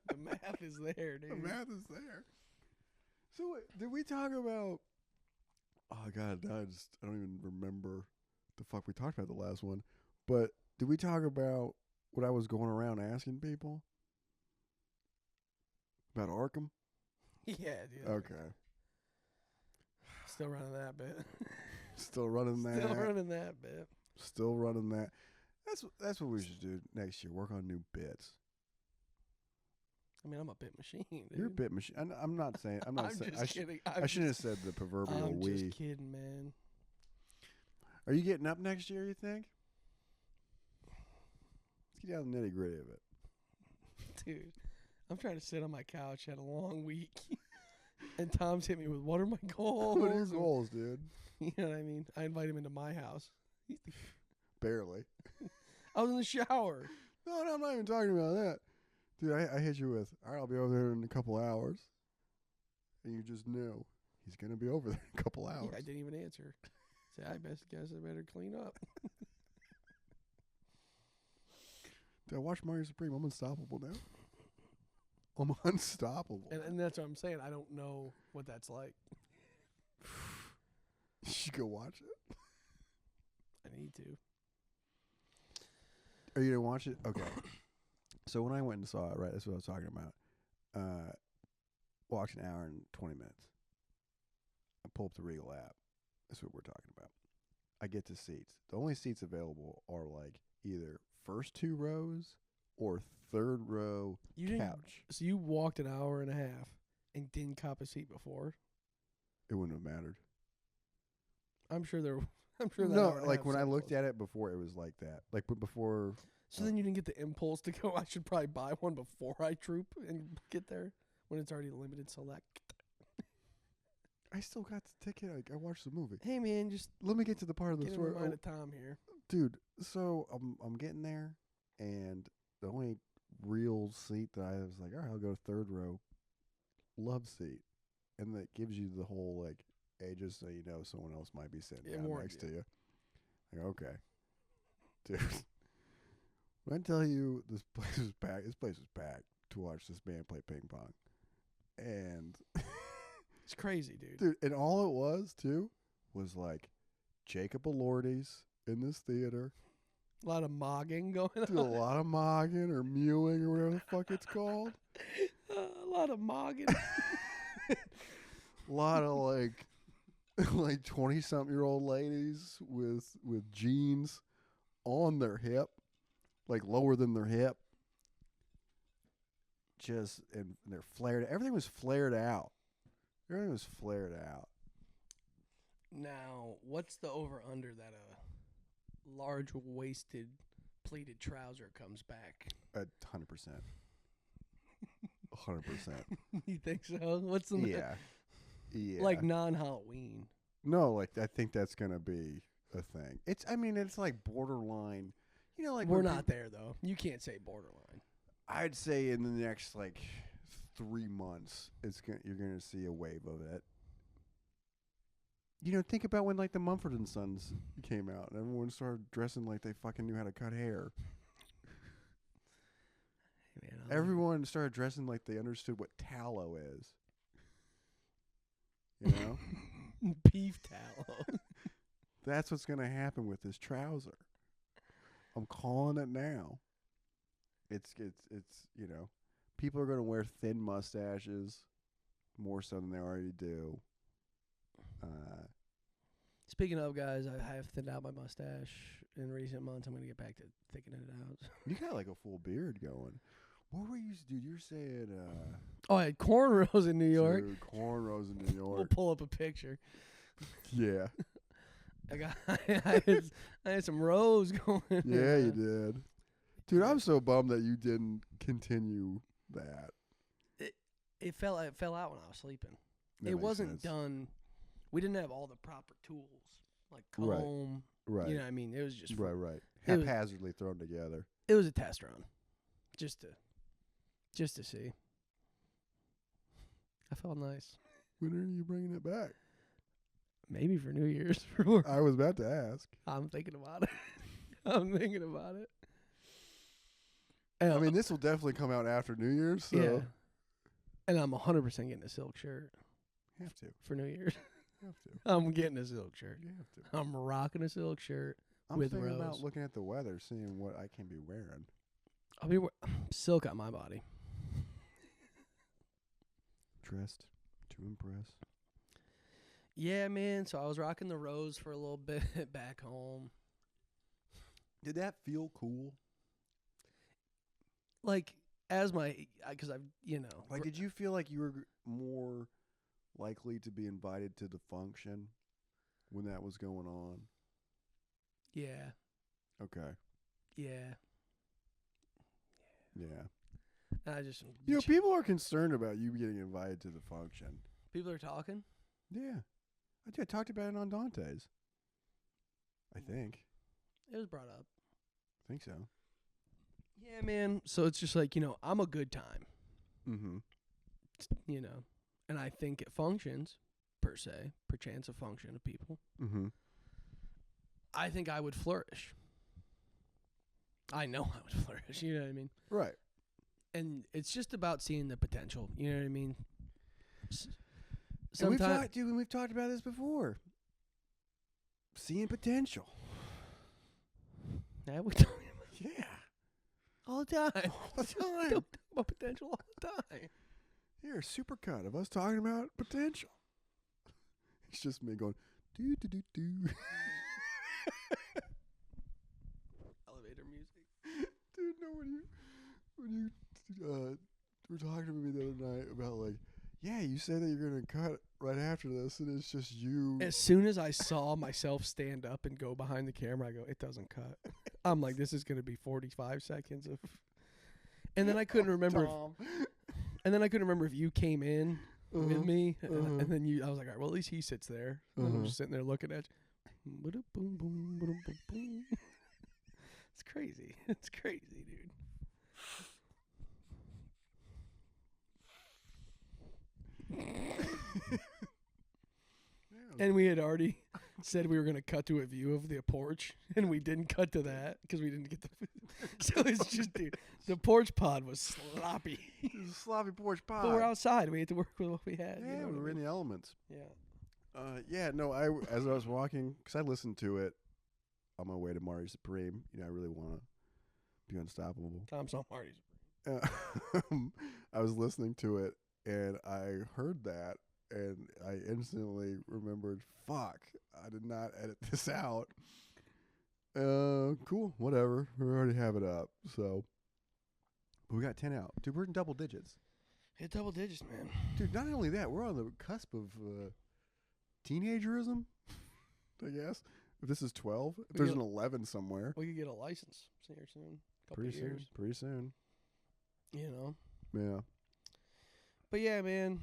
The math is there, dude. The math is there. So, did we talk about... Oh, God, I don't even remember the fuck we talked about the last one. But did we talk about what I was going around asking people? About Arkham? Yeah, dude. Okay. Still running that bit. Still running that. Still running that bit. Still running that. That's what we should do next year. Work on new bits. I mean, I'm a bit machine, dude. You're a bit machine. I'm not saying. I'm not saying. just kidding. I shouldn't have said the proverbial I'm we. just kidding, man. Are you getting up next year, you think? Let's get down to the nitty gritty of it. Dude, I'm trying to sit on my couch. Had a long week. And Tom's hit me with, what are my goals? What are your goals, dude? You know what I mean? I invite him into my house. Barely. I was in the shower. No, I'm not even talking about that. Dude, I hit you with, all right, I'll be over there in a couple hours. And you just knew he's going to be over there in a couple hours. Yeah, I didn't even answer. Say, I guess I better clean up. Did I watch Mario Supreme? I'm unstoppable now. I'm unstoppable. And that's what I'm saying. I don't know what that's like. You should go watch it. I need to. Are you going to watch it? Okay. So when I went and saw it, right, that's what I was talking about. Watched an hour and 20 minutes. I pull up the Regal app. That's what we're talking about. I get to seats. The only seats available are like either first 2 rows or 3rd row couch. So you walked an hour and a half and didn't cop a seat before? It wouldn't have mattered. I'm sure that No, like when I looked at it before, it was like that. Like before. So then you didn't get the impulse to go, I should probably buy one before I troop and get there when it's already limited select. I still got the ticket. I watched the movie. Hey man, just let me get to the part of the story. Get Tom here, dude. So I'm getting there, and the only real seat that I was like, all right, I'll go 3rd row, love seat, and that gives you the whole like, hey, just so you know, someone else might be sitting down next to you. Like, okay, dude. When I tell you this place was packed to watch this man play ping pong. And it's crazy, dude. Dude, and all it was, too, was like Jacob Elordi's in this theater. A lot of mogging going on. Dude, a lot of mogging or mewing or whatever the fuck it's called. A lot of mogging. A lot of like 20-something-year-old ladies with jeans on their hip. Like lower than their hip. And they're flared. Everything was flared out. Now, what's the over-under that a large-waisted pleated trouser comes back? 100%. 100%. You think so? What's the Yeah. Like non-Halloween. No, like I think that's gonna be a thing. It's like borderline. You know, like we're not there though. You can't say borderline. I'd say in the next like 3 months, you're gonna see a wave of it. You know, think about when like the Mumford and Sons came out, and everyone started dressing like they fucking knew how to cut hair. Hey man, everyone started dressing like they understood what tallow is. You know, beef tallow. That's what's gonna happen with this trouser. I'm calling it now. It's you know, people are gonna wear thin mustaches more so than they already do. Speaking of, guys, I have thinned out my mustache in recent months. I'm gonna get back to thickening it out. You got like a full beard going. What were you, dude? You're saying oh, I had cornrows in New York. Dude, cornrows in New York. We'll pull up a picture. Yeah. I had some rows going. Yeah, you did. Dude, I'm so bummed that you didn't continue that. It fell out when I was sleeping. That It makes wasn't sense. done. We didn't have all the proper tools, like Right. comb. Right. You know what I mean? It was just Right. It was- Haphazardly thrown together. It was a test run, just to see. I felt nice. When are you bringing it back? Maybe for New Year's. I was about to ask. I'm thinking about it. I'm thinking about it. I mean, this will definitely come out after New Year's, so yeah. And I'm 100% getting a silk shirt have to. for New Year's. Have to. I'm getting a silk shirt. You have to. I'm rocking a silk shirt. I'm with thinking about rose. looking at the weather, seeing what I can be wearing. I'll be silk on my body. Dressed to impress. Yeah, man. So I was rocking the rose for a little bit back home. Did that feel cool? Like, because I've, Like, did you feel like you were more likely to be invited to the function when that was going on? yeah, Okay. yeah. Yeah. I just, People are concerned about you getting invited to the function. people are talking. Yeah. I talked about it on Dante's. I think. It was brought up. I think so. Yeah, man. So it's just like, I'm a good time, Mm-hmm. and I think it functions, per se, perchance a function of people. Mm-hmm. I think I would flourish. I know I would flourish, you know what I mean? Right. And it's just about seeing the potential, you know what I mean? And Sometimes, we've talked about this before. Seeing potential. yeah, we talk Yeah. all the time. All the time. Talk about potential all the time. Here, supercut of us talking about potential. It's just me going, do. Elevator music. Dude, no, when you were talking to me the other night about like, yeah, you said that you're gonna cut right after this, and it's just you. As soon as I saw myself stand up and go behind the camera, I go, it doesn't cut. I'm like, this is going to be 45 seconds of. And then I couldn't remember. And then I couldn't remember if you came in with me, and then I was like, all right, well, at least he sits there. And I'm just sitting there looking at you. Ba-da-boom, boom, ba-dum, boom, boom. It's crazy. It's crazy, dude. And we had already said we were going to cut to a view of the porch, and we didn't cut to that because we didn't get the. So it's just, dude, the porch pod was sloppy. It was a sloppy porch pod. But we're outside. We had to work with what we had. Yeah, you know we what were I in mean? the elements. Yeah. No, as I was walking, because I listened to it on my way to Marty Supreme. I really want to be unstoppable. Tom's on Marty's. I was listening to it, and I heard that, and I instantly remembered, fuck, I did not edit this out. Cool, whatever. We already have it up, so. But we got 10 out. Dude, we're in double digits. Hit double digits, man. Dude, not only that, we're on the cusp of teenagerism, I guess. If this is 12, if there's an 11 somewhere. We could get a license here soon. Couple years. Pretty soon. You know. Yeah. But yeah, man.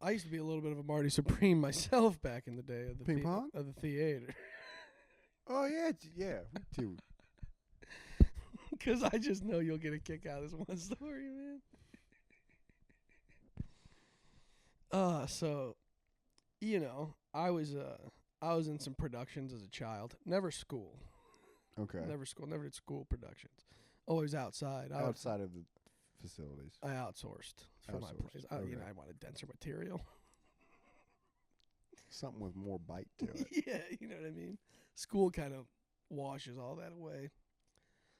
I used to be a little bit of a Marty Supreme myself back in the day of the Ping pong? of the theater. Oh, yeah. Yeah, me too. Because I just know you'll get a kick out of this one story, man. So, I was in some productions as a child. Never school. Okay. Never did school productions. Always outside. Outside of the facilities. I outsourced for my place. Okay. I wanted denser material. Something with more bite to it. Yeah, you know what I mean? School kind of washes all that away.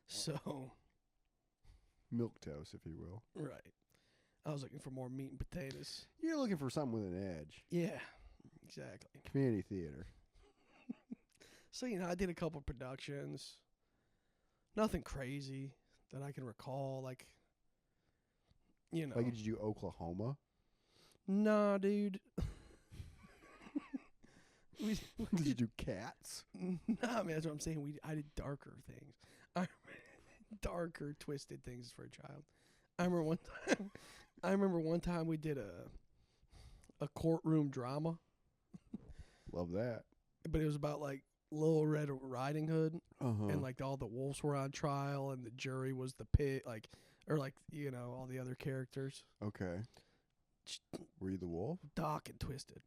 So. Milk toast, if you will. Right. I was looking for more meat and potatoes. You're looking for something with an edge. Yeah, exactly. Community theater. So, I did a couple productions. Nothing crazy that I can recall. Like, Like, did you do Oklahoma? Nah, dude. Did you do cats? Nah, man, that's what I'm saying. I did darker things. Darker, twisted things for a child. I remember one time we did a courtroom drama. Love that. But it was about like Little Red Riding Hood, and like all the wolves were on trial, and the jury was the pig, all the other characters. Okay. Were you the wolf? Dark and twisted.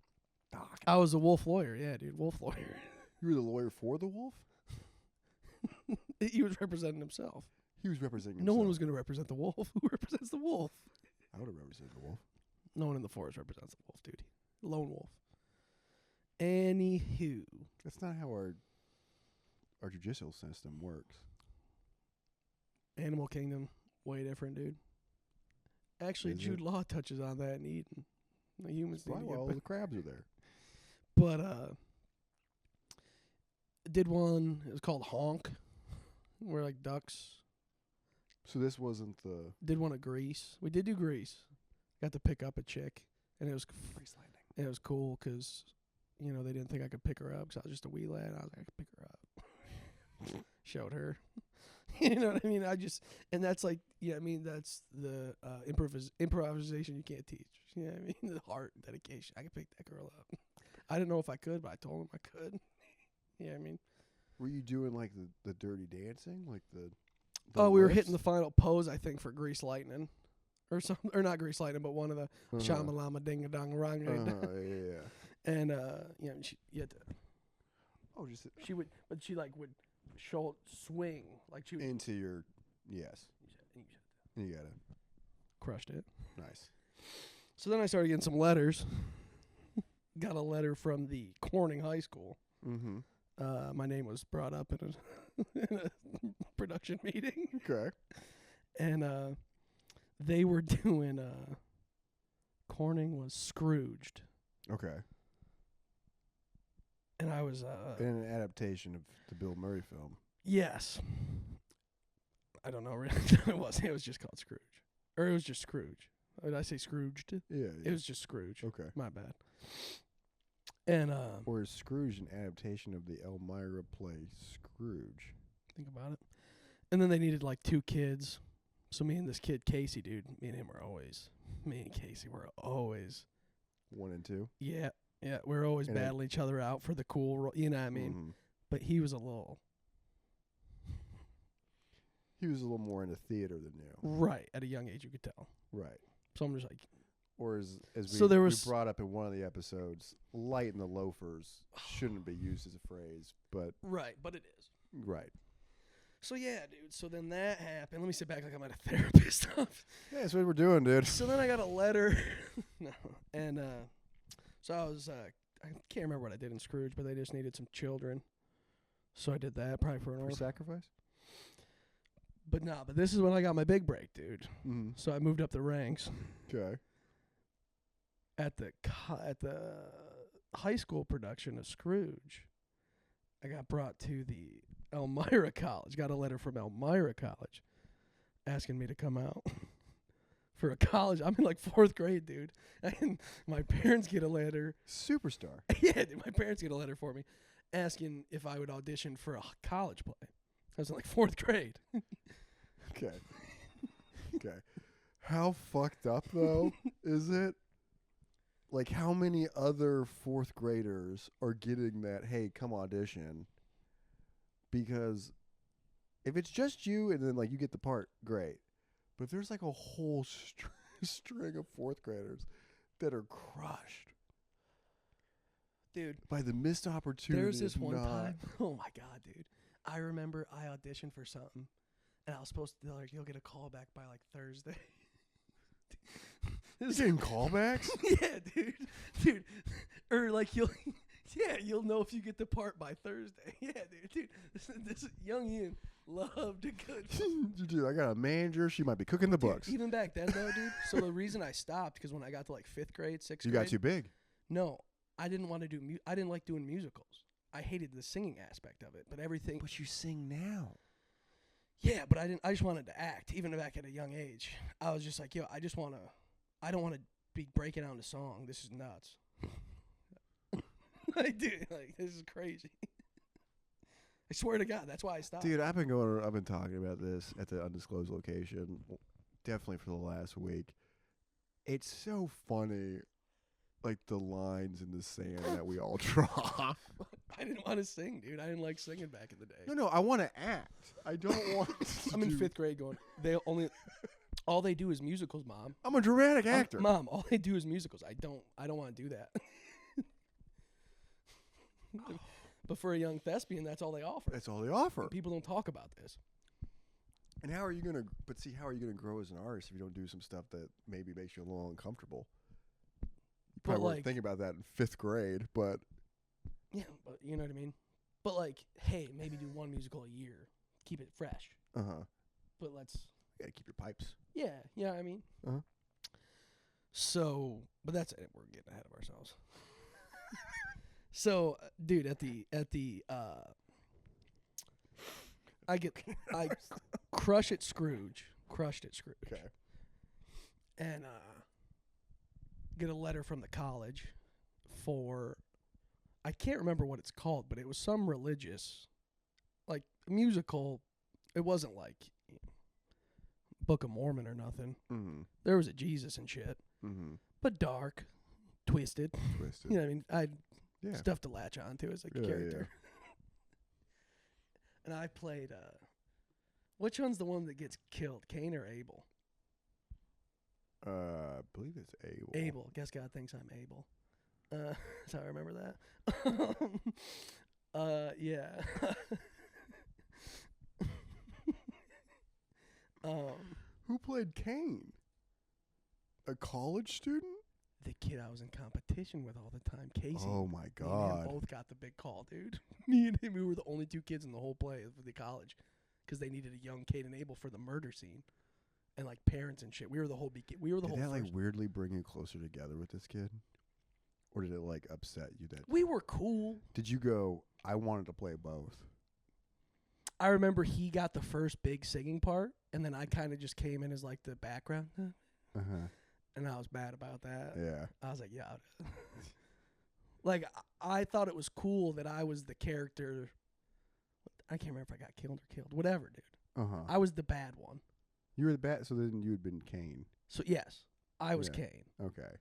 Dark. I was a wolf lawyer. Yeah, dude, wolf lawyer. You were the lawyer for the wolf? He was representing himself. He was representing No himself. one was going to represent the wolf. Who represents the wolf? I would have represented the wolf. No one in the forest represents the wolf, dude. Lone wolf. Anywho. That's not how our judicial system works. Animal Kingdom, way different, dude. Actually, Jude Law touches on that in Eden. The humans need to get all the crabs are there. But did one. It was called Honk. Where like ducks. So this wasn't the. Did one of Grease. We did do Grease. Got to pick up a chick, and it was Grease Lightning. And it was cool because, they didn't think I could pick her up because I was just a wee lad. I was like, I could pick her up. Showed her. You know what I mean? And that's like, that's the improvisation you can't teach. You know what I mean? The heart, dedication. I could pick that girl up. I didn't know if I could, but I told him I could. You know what I mean? Were you doing like the dirty dancing, like the? We were hitting the final pose, I think, for Grease Lightning, or something, or not Grease Lightning, but one of the Shamalama Ding a Dong Rang. Yeah. And you had to. Oh, just she would swing like she would into your yes. You got it. Crushed it. Nice. So then I started getting some letters. Got a letter from the Corning High School. Mm-hmm. My name was brought up in a production meeting. Okay. And they were doing Corning was Scrooged. Okay. And I was in an adaptation of the Bill Murray film. Yes. I don't know really. It was just called Scrooge. Or it was just Scrooge. Did I say Scrooged? Yeah. It was just Scrooge. Okay. My bad. And or is Scrooge an adaptation of the Elmira play Scrooge? Think about it. And then they needed like 2 kids. So me and this kid Casey, dude, me and Casey were always 1 and 2. Yeah, we're always battling each other out for the cool role. You know what I mean? Mm-hmm. But he was a little more into theater than you. Right, at a young age you could tell. Right. So I'm just like. Or as so there was we brought up in one of the episodes, light in the loafers shouldn't be used as a phrase, but right, but it is. Right. So yeah, dude. So then that happened. Let me sit back like I'm at a therapist. Yeah, that's what we're doing, dude. So then I got a letter, and so I was I can't remember what I did in Scrooge, but they just needed some children, so I did that probably for an orphan. Sacrifice. But but this is when I got my big break, dude. Mm-hmm. So I moved up the ranks. Okay. At the high school production of Scrooge, I got brought to the Elmira College. Got a letter from Elmira College asking me to come out for a college. I'm in like 4th grade, dude. And my parents get a letter. Superstar. Yeah, dude, my parents get a letter for me asking if I would audition for a college play. I was in like 4th grade. Okay. Okay. How fucked up, though, is it? Like, how many other 4th graders are getting that, hey, come audition? Because if it's just you and then, like, you get the part, great. But if there's, like, a whole string of 4th graders that are crushed. Dude. By the missed opportunity. There's this one time. Oh, my God, dude. I remember I auditioned for something, and I was supposed to, like, you'll get a call back by, like, Thursday. You getting callbacks? Yeah, dude. Or like you'll know if you get the part by Thursday. Yeah, dude. This young Ian loved a good. Dude, I got a manager. She might be cooking the books. Even back then, though, dude. So the reason I stopped because when I got to like 5th grade, 6th grade, you got too big. No, I didn't want to do. I didn't like doing musicals. I hated the singing aspect of it, but everything. But you sing now. Yeah, but I didn't. I just wanted to act, even back at a young age. I was just like, I just want to. I don't want to be breaking out into song. This is nuts. Like, dude, like this is crazy. I swear to God, that's why I stopped. Dude, I've been talking about this at the undisclosed location, definitely for the last week. It's so funny, like the lines in the sand that we all draw. I didn't want to sing, dude. I didn't like singing back in the day. No, I want to act. I don't want to I'm in 5th grade going, all they do is musicals, Mom. I'm a dramatic actor. Mom, all they do is musicals. I don't want to do that. But for a young thespian, that's all they offer. That's all they offer. People don't talk about this. And how are you going to grow as an artist if you don't do some stuff that maybe makes you a little uncomfortable? You probably weren't thinking about that in 5th grade, but... Yeah, but you know what I mean? But like, hey, maybe do one musical a year. Keep it fresh. Uh-huh. But let's... You got to keep your pipes. Yeah, I mean. Uh-huh. So, but that's it. We're getting ahead of ourselves. So, dude, I crushed at Scrooge. Okay. And get a letter from the college for, I can't remember what it's called, but it was some religious, like, musical. It wasn't like Book of Mormon or nothing. Mm-hmm. There was a Jesus and shit. Mm-hmm. But dark, twisted. You know what I mean? I yeah. stuff to latch onto as a character. Yeah. And I played, which one's the one that gets killed, Cain or Abel? I believe it's Abel. Abel. Guess God thinks I'm Abel. So I remember that. Yeah. Who played Cain? A college student? The kid I was in competition with all the time, Casey. Oh my God! Me and him both got the big call, dude. Me and him, we were the only 2 kids in the whole play of the college, because they needed a young Cain and Abel for the murder scene, and like parents and shit. We were the whole we were the whole. Did that first. like weirdly bring you closer together with this kid, or did it like upset you that we were cool? Did you go? I wanted to play both. I remember he got the first big singing part, and then I kind of just came in as like the background. Uh-huh. And I was mad about that. Yeah. I was like, yeah. Like, I thought it was cool that I was the character. I can't remember if I got killed or killed. Whatever, dude. Uh-huh. I was the bad one. You were the bad, so then you had been Cain. So, yes, I was Cain. Okay.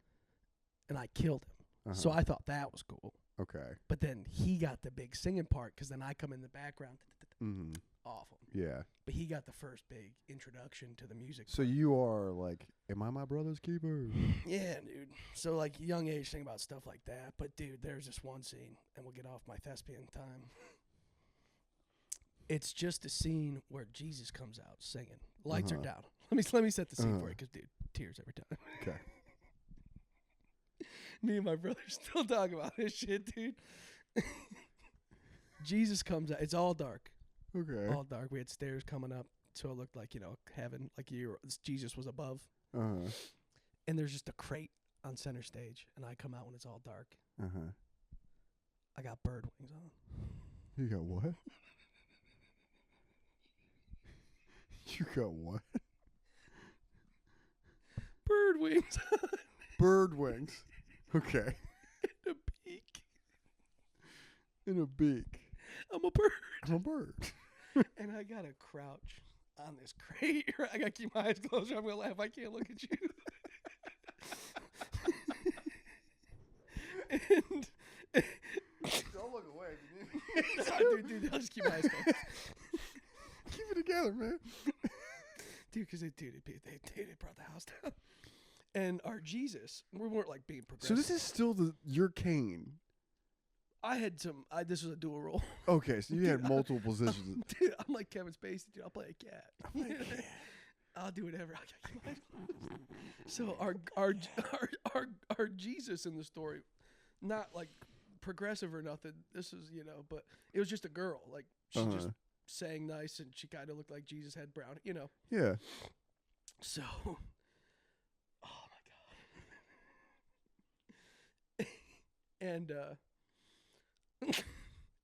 And I killed him. Uh-huh. So I thought that was cool. Okay. But then he got the big singing part, because then I come in the background. Mm-hmm. Awful. Yeah. But he got the first big introduction to the music. So you are like, am I my brother's keeper? Yeah, dude. So like young age, think about stuff like that. But dude, there's this one scene, and we'll get off my thespian time. It's just a scene where Jesus comes out singing. Lights are down. Let me set the scene for you, because dude, tears every time. Okay. Me and my brother still talk about this shit, dude. Jesus comes out. It's all dark. Okay. All dark. We had stairs coming up, so it looked like, heaven, like Jesus was above. Uh-huh. And there's just a crate on center stage, and I come out when it's all dark. Uh-huh. I got bird wings on. You got what? You got what? Bird wings. Bird wings. Okay. And a beak. In a beak. I'm a bird. I'm a bird. And I gotta crouch on this crate. I gotta keep my eyes closed or I'm gonna laugh. I can't look at you. And don't look away. no, dude, I'll just keep my eyes closed. Keep it together, man. Dude, because they brought the house down. And our Jesus, we weren't like being progressive. So this is still your Cain. I had some. This was a dual role. Okay, so you had multiple positions. Dude, I'm like Kevin Spacey. Dude, I'll play a cat. I'll do whatever. So our Jesus in the story, not like progressive or nothing. This is but it was just a girl. Like she just sang nice, and she kind of looked like Jesus had brown. Yeah. So, oh my god. And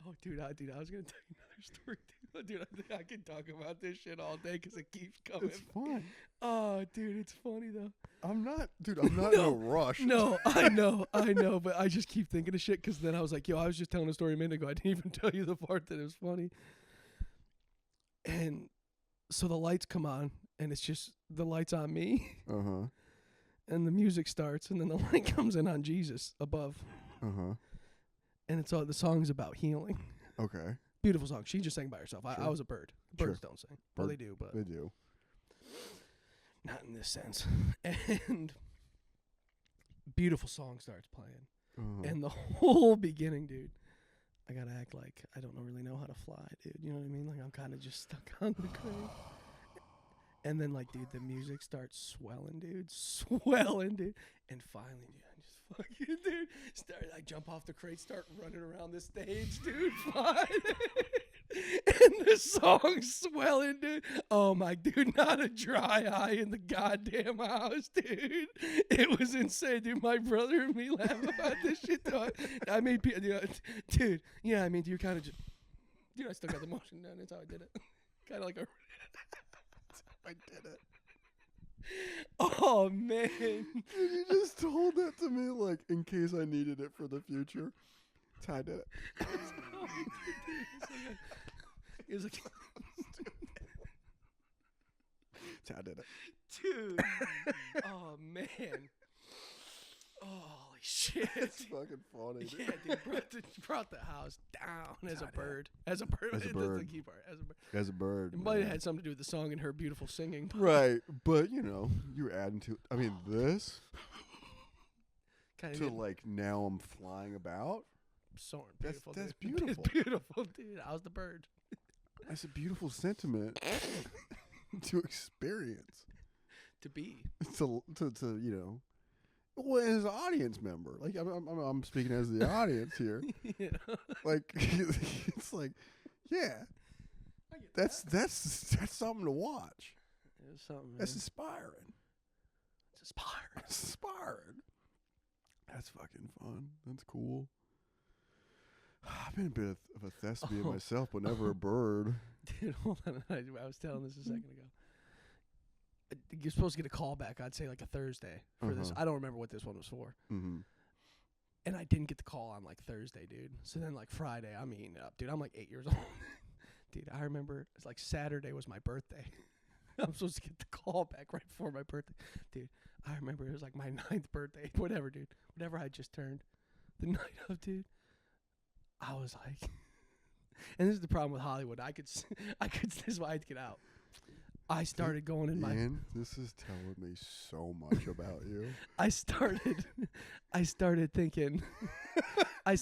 oh, dude, I was gonna tell you another story too. Dude, I can talk about this shit all day because it keeps coming. It's fun. Oh, dude, it's funny though. I'm not in a rush. No, I know, but I just keep thinking of shit because then I was like, yo, I was just telling a story a minute ago. I didn't even tell you the part that it was funny. And so the lights come on, and it's just the lights on me. Uh-huh. And the music starts, and then the light comes in on Jesus above. Uh-huh. And it's all the song's about healing. Okay. Beautiful song. She just sang by herself. Sure. I was a bird. Birds Sure. don't sing. Well, they do, but They do. not in this sense. And beautiful song starts playing. Uh-huh. And the whole beginning, dude, I gotta act like I don't really know how to fly, dude. You know what I mean? Like I'm kind of just stuck on the crane. And then, like, dude, the music starts swelling, dude. And finally, dude, I just fucking, dude, I jump off the crate, start running around the stage, dude, flying. And the song's swelling, dude. Oh, my, dude, not a dry eye in the goddamn house, dude. It was insane, dude. My brother and me laugh about this shit, though. I made people, dude, yeah, I mean, you kind of just, dude, I still got the motion down. That's how I did it. Kind of like a... I did it. Oh, man. You just told that to me, like, in case I needed it for the future. Ty did it. It was like, Ty did it. dude. Oh, man. Holy shit. It's fucking funny. Dude. Yeah, dude, brought the house down as a bird. As a bird. As a That's bird. the key part. As a bird. As a bird. It might have man. had something to do with the song and her beautiful singing. Right, but you know, you're adding to. I mean, this Kinda to did. like now I'm flying about. Soaring, That's beautiful. that's dude. beautiful. It's beautiful, dude. I was the bird. That's a beautiful sentiment to experience. To be. To you know, well, as an audience member, like I'm speaking as the audience here. You know? Like it's like, yeah, I get that's something to watch. It was something, man. That's inspiring. It's inspiring. That's inspiring. That's fucking fun. That's cool. I've been a bit of a thespian myself, but never a bird. Dude, hold on. I was telling this a second ago. You're supposed to get a call back, I'd say like a Thursday for this. I don't remember what this one was for. Mm-hmm. And I didn't get the call on like Thursday, dude. So then like Friday, I'm eating it up. Dude, I'm like 8 years old. Dude, I remember it's like Saturday was my birthday. I'm supposed to get the call back right before my birthday. Dude, I remember it was like my 9th birthday. Whatever, dude. Whatever I just turned. The night of, dude. I was like, and this is the problem with Hollywood. this is why I had to get out. I started going in my. Ian, this is telling me so much about you. I started thinking. I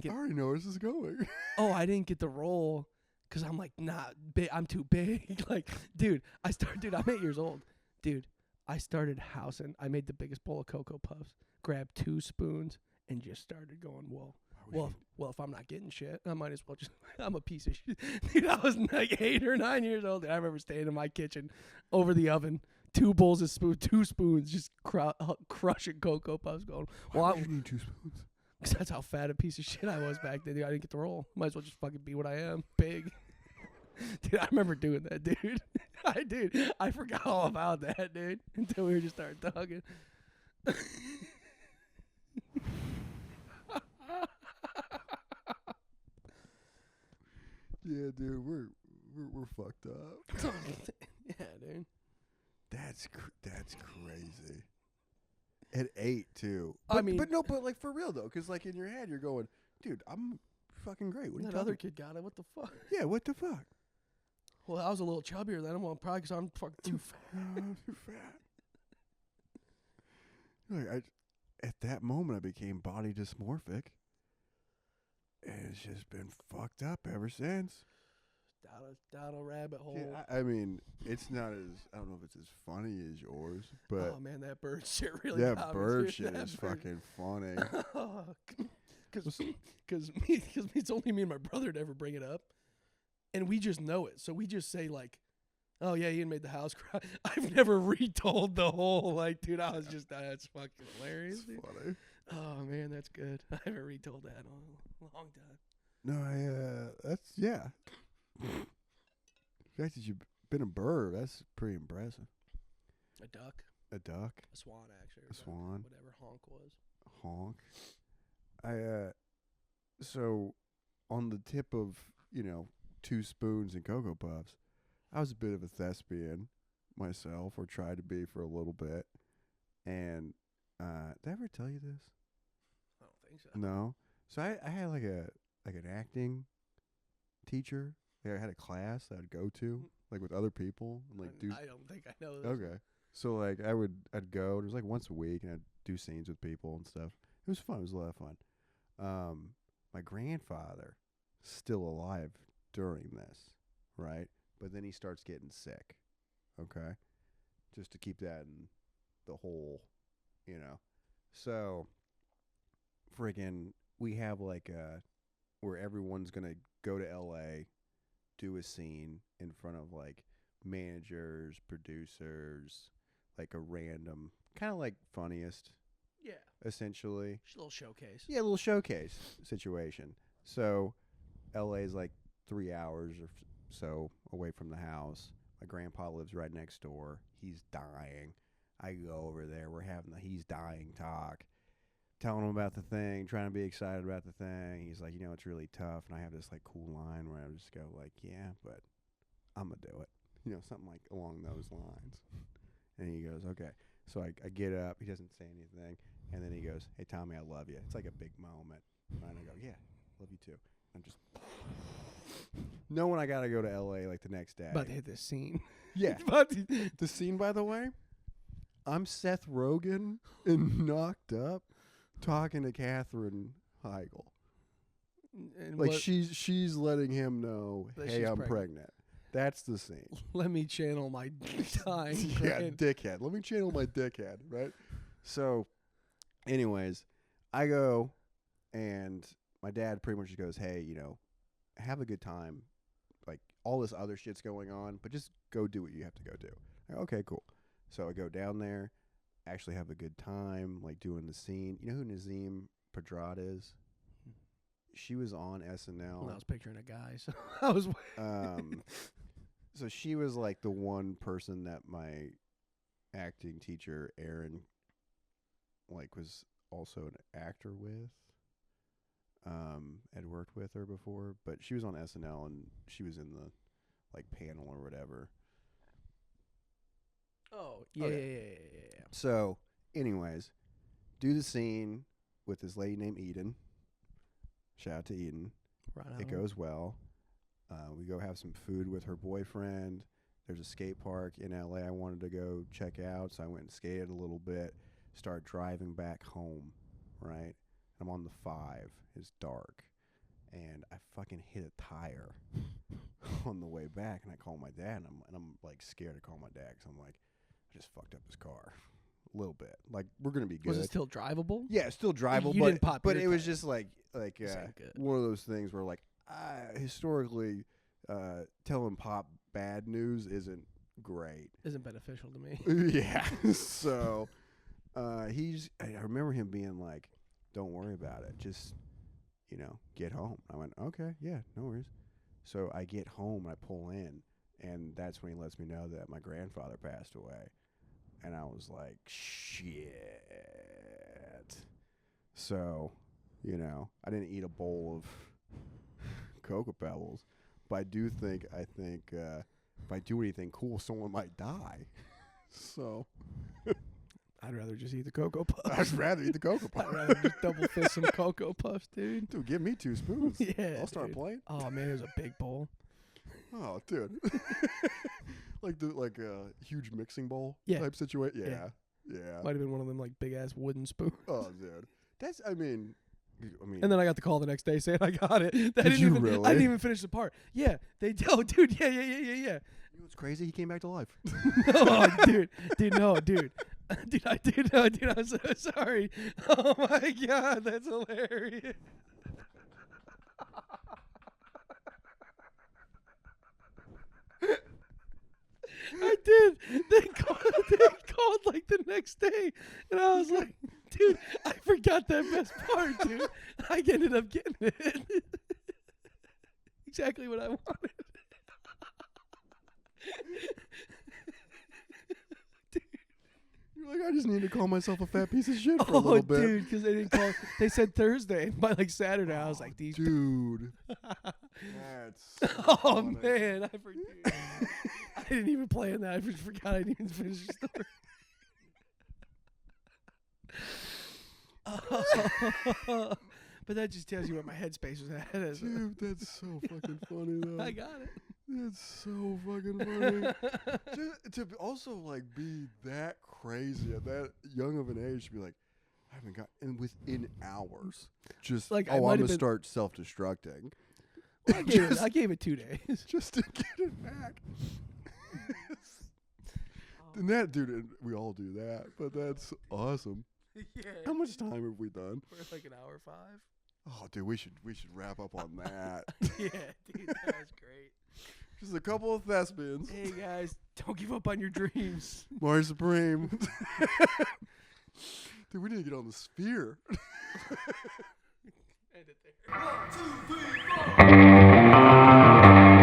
already know where this is going. Oh, I didn't get the role because I'm like, nah, I'm too big. Like, dude, I'm 8 years old. Dude, I started housing. I made the biggest bowl of Cocoa Puffs, grabbed 2 spoons, and just started going, whoa. Well, if I'm not getting shit, I might as well just. I'm a piece of shit. Dude, I was like 8 or 9 years old. And I remember staying in my kitchen over the oven, 2 bowls of 2 spoons, just crushing Cocoa Puffs. Going, Why would you need 2 spoons? Because that's how fat a piece of shit I was back then. Dude, I didn't get the role. Might as well just fucking be what I am, big. Dude, I remember doing that, dude. I forgot all about that, dude, until we just started talking. Yeah, dude, we're fucked up. Yeah, dude. That's crazy. At 8 too. I mean, but like for real though, because like in your head you're going, dude, I'm fucking great. What are you that talking other kid got it. What the fuck? Yeah, what the fuck? Well, I was a little chubbier than him. Well, probably because I'm fucking too fat. Too fat. Like at that moment, I became body dysmorphic, and it's just been fucked up ever since. Down a rabbit hole. Yeah, I mean, it's not as, I don't know if it's as funny as yours, but Oh man, that bird shit really. that got me, bird dude. shit That is bird- fucking funny. Because it's only me and my brother to ever bring it up, and we just know it. So we just say like, "Oh yeah, Ian made the house cry." I've never retold the whole like, dude. I was just that's fucking hilarious. It's Dude. funny. Oh man, that's good. I haven't retold that in a long time. No, that's yeah. The fact that you've been a bird, that's pretty impressive. A duck. A duck? A swan, actually. A swan? Whatever honk was. Honk. So on the tip of, 2 spoons and Cocoa Puffs, I was a bit of a thespian myself, or tried to be for a little bit. And did I ever tell you this? I don't think so. No. So I had like an acting teacher. I had a class that I'd go to, like with other people, and like do. I don't think I know this. Okay. So like I'd go. It was like once a week, and I'd do scenes with people and stuff. It was fun. It was a lot of fun. My grandfather, still alive during this, right? But then he starts getting sick. Okay, just to keep that in the whole, So, friggin', we have like where everyone's gonna go to L.A., do a scene in front of like managers, producers, like a random kind of like Funniest, Yeah. essentially. Just a little showcase. Yeah, a little showcase situation. So, L.A. is like 3 hours or so away from the house. My grandpa lives right next door. He's dying. I go over there. We're having the he's dying talk. Telling him about the thing, trying to be excited about the thing. He's like, it's really tough. And I have this like cool line where I just go like, yeah, but I'm going to do it. Something like along those lines. And he goes, okay. So I get up. He doesn't say anything. And then he goes, hey, Tommy, I love you. It's like a big moment. And I go, yeah, love you too. I'm just knowing I got to go to L.A. like the next day. About to hit this scene. Yeah. The scene, by the way, I'm Seth Rogen and Knocked Up talking to Katherine Heigl. And Like she's letting him know, that hey, she's I'm pregnant. That's the scene. Let me channel my time. Yeah, dickhead. Let me channel my dickhead, right? So, anyways, I go, and my dad pretty much just goes, hey, have a good time. Like, all this other shit's going on, but just go do what you have to go do. I go, okay, cool. So I go down there, actually have a good time, like doing the scene. You know who Nazim Pedrad is? She was on SNL. Well, I was picturing a guy, so I was. So she was like the one person that my acting teacher Aaron, like, was also an actor with. Had worked with her before, but she was on SNL and she was in the like panel or whatever. Oh, yeah, Okay. yeah. So, anyways, do the scene with this lady named Eden. Shout out to Eden. Right on. It goes well. We go have some food with her boyfriend. There's a skate park in L.A. I wanted to go check out, so I went and skated a little bit. Start driving back home, right? I'm on the 5. It's dark. And I fucking hit a tire on the way back, and I call my dad, and I'm like scared to call my dad because I'm like, I just fucked up his car a little bit. Like, we're gonna be good. Was it still drivable? Yeah, it's still drivable, You didn't pop but your it was tire. just like This ain't good. one of those things where like historically telling Pop bad news isn't great. Isn't beneficial to me. Yeah. So I remember him being like, don't worry about it. Just, get home. I went, okay, yeah, no worries. So I get home, I pull in, and that's when he lets me know that my grandfather passed away. And I was like, shit. So, I didn't eat a bowl of Cocoa Pebbles, but I think if I do anything cool, someone might die. So I'd rather just eat the Cocoa Puffs. I'd rather eat the Cocoa Puffs. I'd rather just double fist some Cocoa Puffs, dude. Dude, give me 2 spoons. Yeah, I'll start dude. playing. Oh man, it was a big bowl. Oh, dude. like a huge mixing bowl Yeah. type situation. Yeah. Yeah. Might have been one of them like big ass wooden spoons. Oh, dude. That's, I mean. And then I got the call the next day saying I got it. Did you really? I didn't even finish the part. Yeah, they. Oh, dude. Yeah. You know what's crazy? He came back to life. Oh, dude. Dude. I'm so sorry. Oh my God, that's hilarious. I did. They called like the next day, and I was like, dude, I forgot that best part, dude. I ended up getting it. Exactly what I wanted. You're like, I just need to call myself a fat piece of shit for a Oh, little bit. dude, because they didn't call. They said Thursday. By like Saturday, I was like, these. Dude. That's so Oh funny. man, I forget. I didn't even plan that. I just forgot I didn't even finish the story. But that just tells you where my headspace was at. Dude, that's so fucking funny though. I got it. That's so fucking funny. to also like be that crazy at that young of an age to be like, I haven't got, and within hours, just Like, I I'm might have gonna been- start self-destructing. I gave it 2 days. Just to get it back. And that, dude, we all do that, but that's awesome. Yeah. How much time have we done? We're like an hour 5. Oh, dude, we should wrap up on that. Yeah, dude, that was great. Just a couple of thespians. Hey guys, don't give up on your dreams. Mari Supreme. Dude, we need to get on the sphere. End it there. 1, 2, 3, 4.